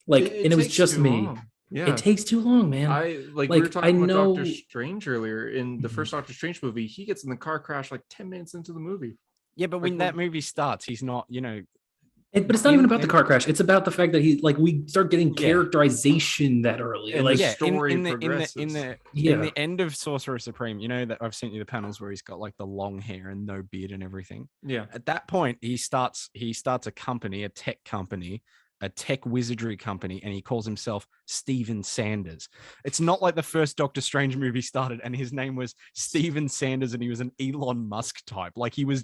Like, and it was takes just too me. long. Yeah. It takes too long, man. We like, were talking I about Doctor know- Strange earlier. In the Mhm. first Doctor Strange movie, he gets in the car crash like 10 minutes into the movie. Yeah, but when Like, that movie starts, he's not, But it's not even about the in- car crash. It's about the fact that we start getting Yeah. characterization that early. And Like, the yeah, story in progresses. the end of Sorcerer Supreme, that I've sent you the panels where he's got like the long hair and no beard and everything. Yeah. At that point, he starts a company, a tech wizardry company, and he calls himself Steven Sanders. It's not like the first Doctor Strange movie started and his name was Steven Sanders and he was an Elon Musk type. Like, he was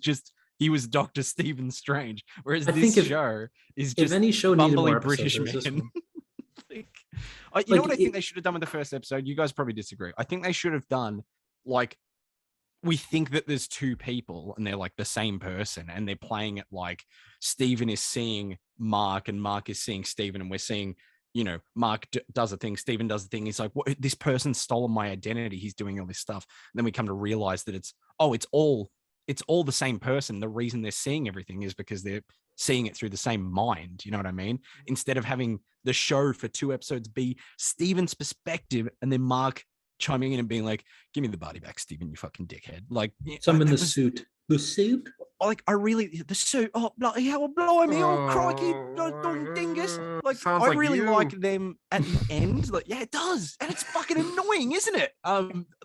Dr. Stephen Strange. Whereas I this think show is if just any show needed bumbly more British episodes, it was this man. one. You know Like, what I think they should have done with the first episode? You guys probably disagree. I think they should have done, like, we think that there's 2 people and they're like the same person and they're playing it like Stephen is seeing Mark and Mark is seeing Stephen, and we're seeing, Mark does a thing, Stephen does a thing. He's like, what? This person's stolen my identity. He's doing all this stuff. And then we come to realize that it's all the same person. The reason they're seeing everything is because they're seeing it through the same mind. You know what I mean? Instead of having the show for 2 episodes be Stephen's perspective and then Mark chiming in and being like, give me the body back, Stephen, you fucking dickhead. Like, Some in that the was- suit. The suit? Like, the suit, oh, bloody hell, blimey, oh, crikey, dingus. Like, Sounds I like really you. like them at the end. Like, yeah, it does. And it's fucking annoying, isn't it?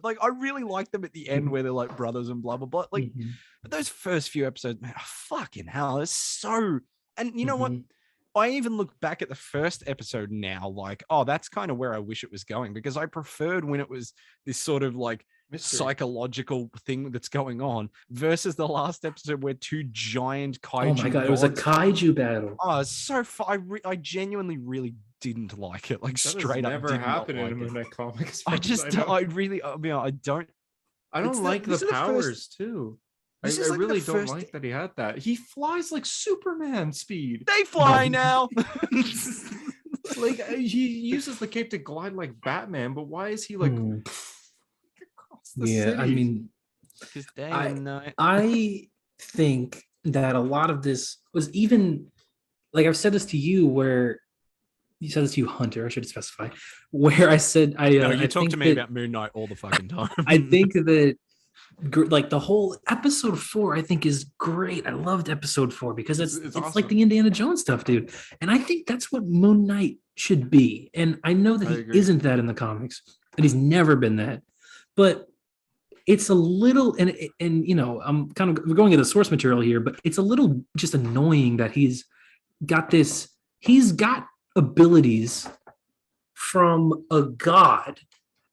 Like, I really like them at the end where they're like brothers and blah, blah, blah. Like, Mhm. but those first few episodes, man, fucking hell, it's so. And you know what? Mhm. I even look back at the first episode now, like, oh, that's kind of where I wish it was going, because I preferred when it was this sort of like Mystery. psychological thing that's going on versus the last episode where two giant kaiju. Oh my god, it was a gods- kaiju battle. Oh, it's so fun. I genuinely really didn't like it. Like That straight has up, never did not happened in like a Moon it. Knight comic. as I far as just, know. I really, I mean, I don't. I don't like this the is the first- powers too. I this is like the really don't first- like that he had that. He flies like Superman speed. They fly now. Like he uses the cape to glide like Batman, but why is he like across the Yeah, I city? mean, Because day I- and night. I think that a lot of this was even like I've said this to you, where you said this to you, Hunter. I should specify where I said I. No, you I talk think to me that- about Moon Knight all the fucking time. I think that like the whole episode 4 I think is great. I loved episode 4 because it's It's like awesome. the Indiana Jones stuff, dude. And I think that's what Moon Knight should be. And I know that I he agree. isn't that in the comics, and he's never been that. But it's a little, and you know, I'm kind of we're going into source material here, but it's a little just annoying that he's got this. He's got abilities from a god,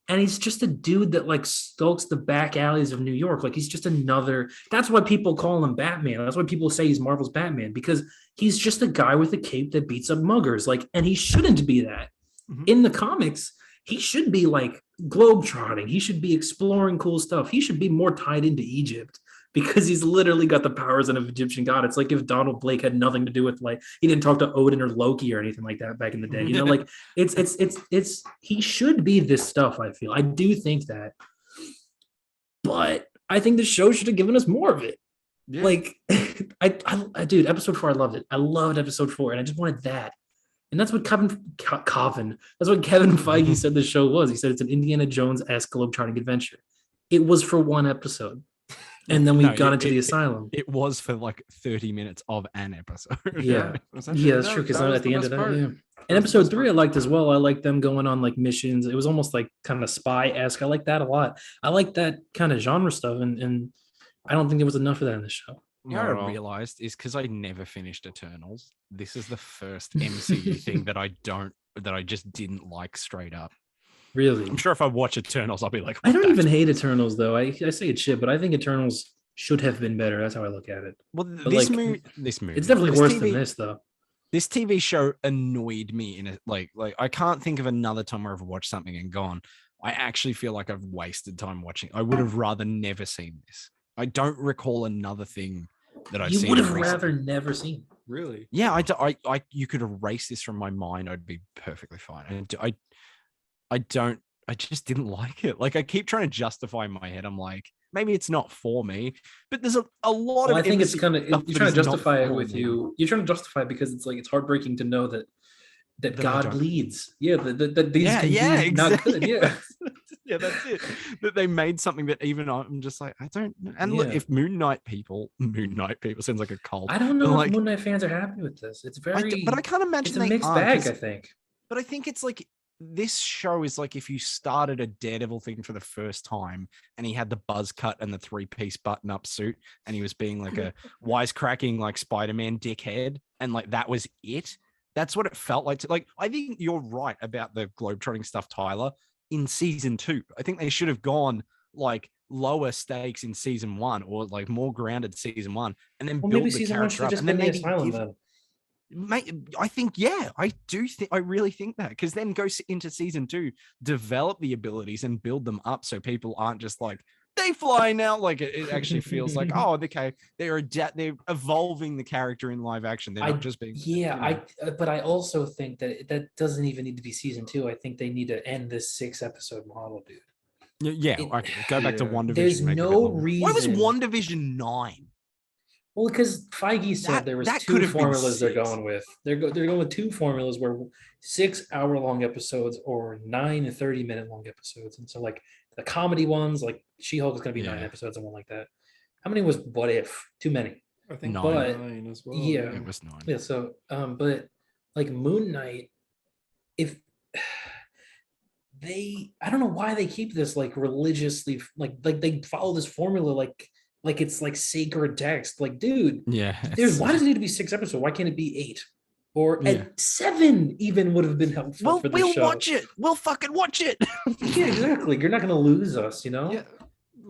and he's just a dude that like stalks the back alleys of New York. Like he's just another. That's why people call him Batman. That's why people say he's Marvel's Batman, because he's just a guy with a cape that beats up muggers. Like, and he shouldn't be that. Mhm. In the comics, he should be like globetrotting. He should be exploring cool stuff. He should be more tied into Egypt because he's literally got the powers of an Egyptian god. It's like if Donald Blake had nothing to do with, like, he didn't talk to Odin or Loki or anything like that back in the day. You know, like it's he should be this stuff. I feel. I do think that, but I think the show should have given us more of it. Yeah. Like, I dude, episode 4, I loved it. I loved episode 4, and I just wanted that. And that's what Kevin Feige said the show was. He said it's an Indiana Jones-esque globetrotting adventure. It was for one episode. And then we No, got it- into the it- asylum. It was for like 30 minutes of an episode. Yeah. essentially, Yeah, that's true. Because was at the end best of that, part. yeah. That And was the episode best 3, I part. liked as well. I liked them going on like missions. It was almost like kind of spy-esque. I like that a lot. I like that kind of genre stuff. And I don't think there was enough of that in the show. You know Not at what I all. realized is because I never finished Eternals. This is the first MCU thing that I just didn't like straight up. Really. I'm sure if I watch Eternals, I'll be like, I don't "That's even hate Eternals, though. I say it's shit, but I think Eternals should have been better. That's how I look at it. Well, But, this like, movie, It's definitely this worse TV than this, though. This TV show annoyed me in a like I can't think of another time where I've watched something and gone, I actually feel like I've wasted time watching. I would have rather never seen this. I don't recall another thing that I've You seen. would have recently. rather never seen. Really? Yeah, I you could erase this from my mind. I'd be perfectly fine. And I just didn't like it. Like I keep trying to justify in my head. I'm like, maybe it's not for me, but there's a lot Well, of. I think it's MCU kind of stuff you're that trying to is not justify it for with me. you. You're trying to justify it because it's like it's heartbreaking to know that That I God don't- bleeds. Yeah, that these Yeah, can yeah, be not good. exactly. Yeah. Yeah, that's it. That they made something that even I'm just like, I don't. And look, Yeah. if Moon Knight people sounds like a cult. I don't know Like- if Moon Knight fans are happy with this. It's very, but I can't imagine it's a they mixed are, bag. 'cause- I think. But I think it's like this show is like if you started a Daredevil thing for the first time and he had the buzz cut and the 3-piece button-up suit and he was being like a wisecracking like Spider-Man dickhead and like that was it. That's what it felt like. Like I think you're right about the globetrotting stuff, Tyler. In season 2, I think they should have gone like lower stakes in season 1 or like more grounded season 1 and then Well, build maybe the season 1 should character have up just and been then the maybe asylum give, then. Mate, I think, yeah, I really think that because then go into season 2, develop the abilities and build them up so people aren't just like they fly now. Like it actually feels like, oh, okay, they're evolving the character in live action. They're not just being, Yeah, you know. but I also think that that doesn't even need to be season 2. I think they need to end this 6-episode model, dude. Yeah, It- okay, go back to Yeah. One There's Division. make it a bit no longer. Why was reason- One Division 9? Well, because Feige said That- there was that 2 could have been formulas they're 6. going with. They're going with 2 formulas where 6-hour-long episodes or 9 30-minute long episodes. And so like the comedy ones, like She-Hulk is going to be 9 Yeah. episodes and one like that. How many was What If? Too many. I think 9. as well. Yeah. It was 9. Yeah. So, but like Moon Knight, if I don't know why they keep this like religiously, like they follow this formula like it's like sacred text. Like, dude, Yeah. why does it need to be 6 episodes? Why can't it be 8? Or Yeah. at 7 even would have been helpful Well, for the we'll show. watch it. We'll fucking watch it. Yeah, exactly. You're not going to lose us, you know? Yeah.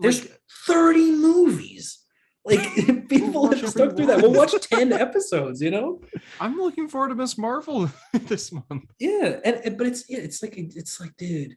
There's 30 movies. Like people have stuck through that. We'll watch 10 episodes, you know? I'm looking forward to Miss Marvel this month. Yeah, but it's like, dude.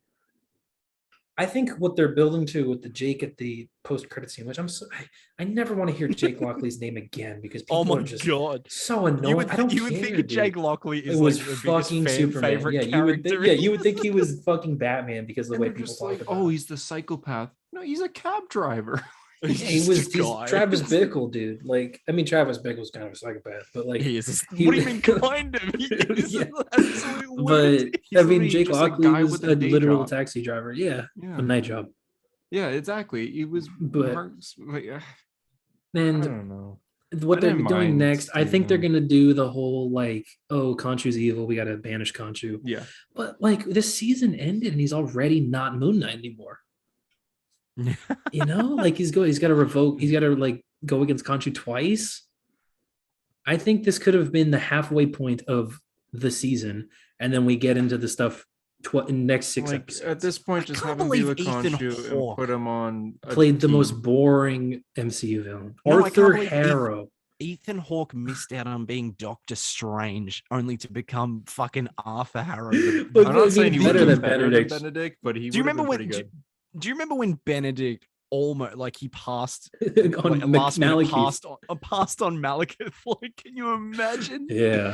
I think what they're building to with the Jake at the post-credit scene, which I never want to hear Jake Lockley's name again because people are just so annoying. I don't you would care, think dude. Jake Lockley is It was like the fucking biggest fan Superman. favorite Yeah, character. you would think he was fucking Batman because of the And way they're people just talk like, about oh, him. he's the psychopath. No, he's a cab driver. Yeah, he's Travis Bickle, dude. Like, I mean, Travis Bickle's kind of a psychopath, but like, He is. What do you mean, kind of? He is Yeah. an absolute But lunatic. I mean, literally Jake just a Lockley guy was with a a day literal job. taxi driver. Yeah, Yeah. a night job. Yeah, exactly. He was But- like, I And don't know. what I they're didn't doing mind next, I think they're Steven. gonna do the whole like, oh, Khonshu's evil, we gotta banish Khonshu. Yeah. But like this season ended and he's already not Moon Knight anymore. You know, like he's got to revoke, he's got to like go against Khonshu twice. I think this could have been the halfway point of the season, and then we get into the stuff in next 6 Like episodes. at this point, just can't have him be believe the Ethan Khonshu Hawke and put him on. A Played the most team. boring MCU villain, No, I can't Arthur believe Harrow. Ethan Hawke missed out on being Doctor Strange, only to become fucking Arthur Harrow. But I'm I not mean, saying he better would than have better Benedict. than Benedict, but he Do you would have remember been when? pretty good. Do you remember when Benedict almost like he passed on like, last minute Malekith. passed on Malekith? Like, can you imagine? Yeah.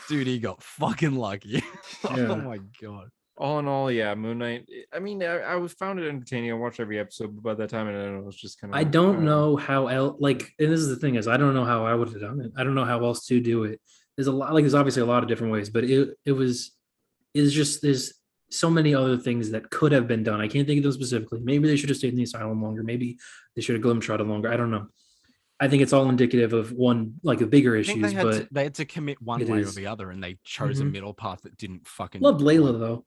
Dude, he got fucking lucky. Yeah. Oh my god. All in all, yeah, Moon Knight. I mean, I found it entertaining. I watched every episode, but by that time, it was just kind of. I don't know how else. Like, and this is the thing is, I don't know how I would have done it. I don't know how else to do it. There's a lot. Like, there's obviously a lot of different ways, but it's just there's so many other things that could have been done. I can't think of them specifically. Maybe they should have stayed in the asylum longer. Maybe they should have globetrotted longer. I don't know. I think it's all indicative of one, like the bigger I think issues. But they had to commit one it way is. or the other, and they chose a Mhm. middle path that didn't fucking. loved Layla though.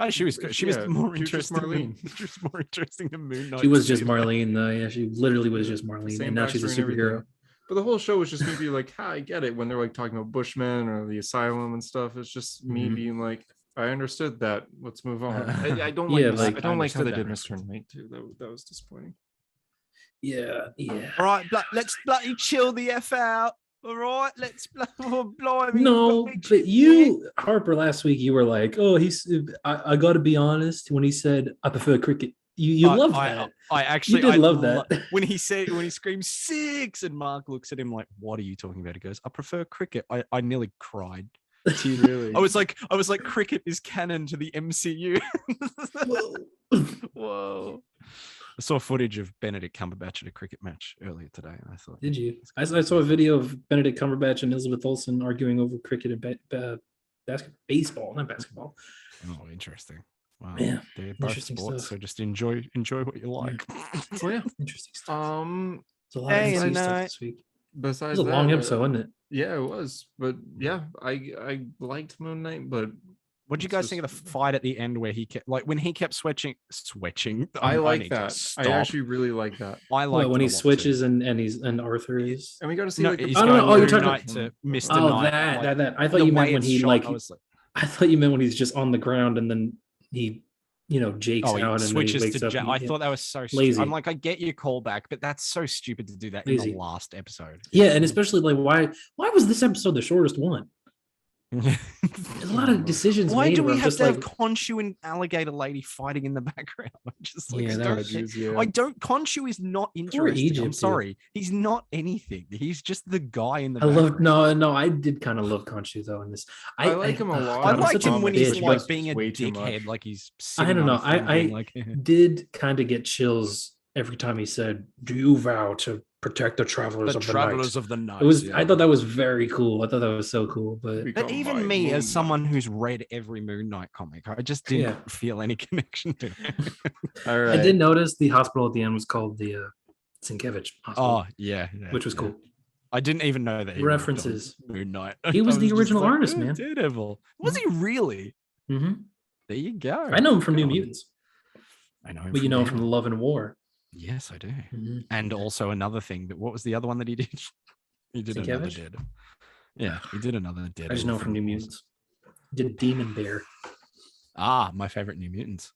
Oh, she was good. She was Yeah, more she was just interesting. Marlene. She was more interesting than Moon Knight. She was to just me. Marlene though. Yeah, she literally was just Marlene, Same and now she's a backstory and everything. superhero. But the whole show was just me being like, "Ha, I get it." When they're like talking about Bushmen or the asylum and stuff, it's just me Mhm. being like, "I understood that. Let's move on." I don't like. Yeah, Mis- like, I don't like how understood they that did Mr. reference. Knight too. That was disappointing. Yeah, yeah. All right, let's bloody chill the f out. All right, let's blimey. No, bloody but you, Harper, last week you were like, "Oh, I got to be honest." When he said, "I prefer cricket," you loved that. I actually did love lo- that. when he screams 6 and Mark looks at him like, "What are you talking about?" He goes, "I prefer cricket." I nearly cried. Really? I was like, cricket is canon to the MCU. Whoa. I saw footage of Benedict Cumberbatch at a cricket match earlier today, and I thought, Did you? I saw a video of Benedict Cumberbatch and Elizabeth Olsen arguing over cricket and baseball, not basketball. oh, interesting. Wow, Yeah, they're both interesting sports, stuff. so just enjoy what you like. Well, yeah. Interesting stuff. Besides There's a lot of Hey, MCU and stuff this week. It was that, a long episode, wasn't it? Yeah, it was. But yeah, I liked Moon Knight, but What did you It's guys think of the just- fight at the end where he kept when he kept switching? I like need to that. I stop. actually really like that. I like Well, when he switches and Arthur is. And we got to see No, like the he's Oh, no, going no, oh, you're Moon talking- Knight to Mr. Oh, Knight. that. I thought The you meant way when it's he shot, like. I was like, I thought you meant when he's just on the ground and then he, jakes oh, he out and switches then he wakes to up. Jack. and I he- thought that was so stupid. Lazy. I'm like, I get your callback, but that's so stupid to do that in Lazy. the last episode. Yeah, and especially like why was this episode the shortest one? There's a lot of decisions. Why made do where we I'm have just to have like, Khonshu and Alligator Lady fighting in the background? I'm just like, Yeah, I that don't was- care. I don't. Khonshu is not interesting. Egypt, I'm dude. sorry, he's not anything. He's just the guy in the. I love background. no, I did kind of love Khonshu though in this. I like him a lot. I God, I'm like such a him when he's bitch, like but being a way too much. dickhead, like he's. I sitting don't on know. a thing being I like, did kind of get chills every time he said, "Do you vow to protect the travelers the of the travelers night?" of the night. It was. yeah. I thought that was very cool. I thought that was so cool. But Become But even my me, Moon as someone Knight. who's read every Moon Knight comic, I just didn't Yeah. feel any connection to it. All right. I did notice the hospital at the end was called the Sienkiewicz Hospital, Oh yeah, which was yeah. cool. I didn't even know that he worked on References. Moon Knight. He was I the just original like, artist, "Oh, man." Daredevil. Was he really? hmm There you go. I know him from New God. Mutants, I know him but you know him from Daredevil. Love and War. Yes, I do. Mhm. And also another thing that what was the other one that he did? He did another Sienkiewicz? Daredevil. Yeah, he did another Daredevil. I just know him from New film. Mutants. Did Demon Bear. My favorite New Mutants.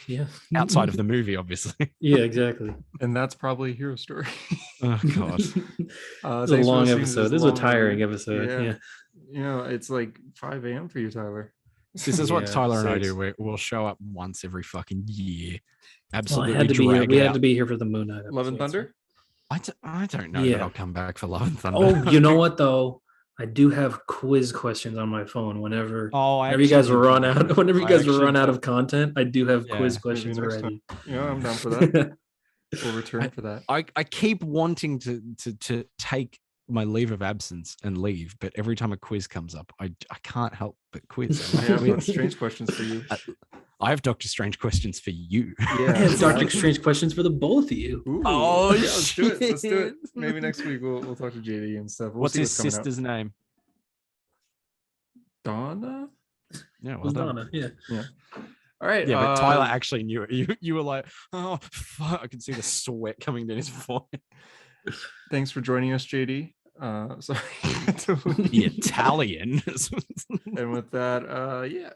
Yeah. Outside of the movie, obviously. Yeah, exactly. And that's probably a hero story. Oh God. This is a Thanks for long listening to episode. This is a long tiring review. episode. Yeah. You know, it's like 5 a.m. for you, Tyler. This is what Yeah, Tyler and I 6. do. We'll show up once every fucking year. Well, I Absolutely had to be here. drag We it had out. to be here for the Moon Knight. Love and episode, so- Thunder? I don't know Yeah. that I'll come back for Love and Thunder. Oh, you know what though? I do have quiz questions on my phone. Whenever I you guys actually run do. out, whenever you I guys actually run out do. of content, I do have Yeah, quiz maybe questions next ready. Yeah, I'm down for that. We'll return for that. I keep wanting to take my leave of absence and leave, but every time a quiz comes up, I can't help but quiz. I have strange questions for you. I have Doctor Strange questions for you. I have Doctor Strange questions for the both of you. Ooh, Oh, yeah, let's do it. Let's do it. shit. Maybe next week we'll talk to JD and stuff. We'll What's see his coming out. sister's name? Donna? Yeah, It well was done. Donna. Yeah. All right. Yeah, but Tyler actually knew it. You were like, oh fuck! I can see the sweat coming down his forehead. Thanks for joining us, JD. Sorry. The Italian. And with that, yeah,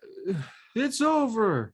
it's over.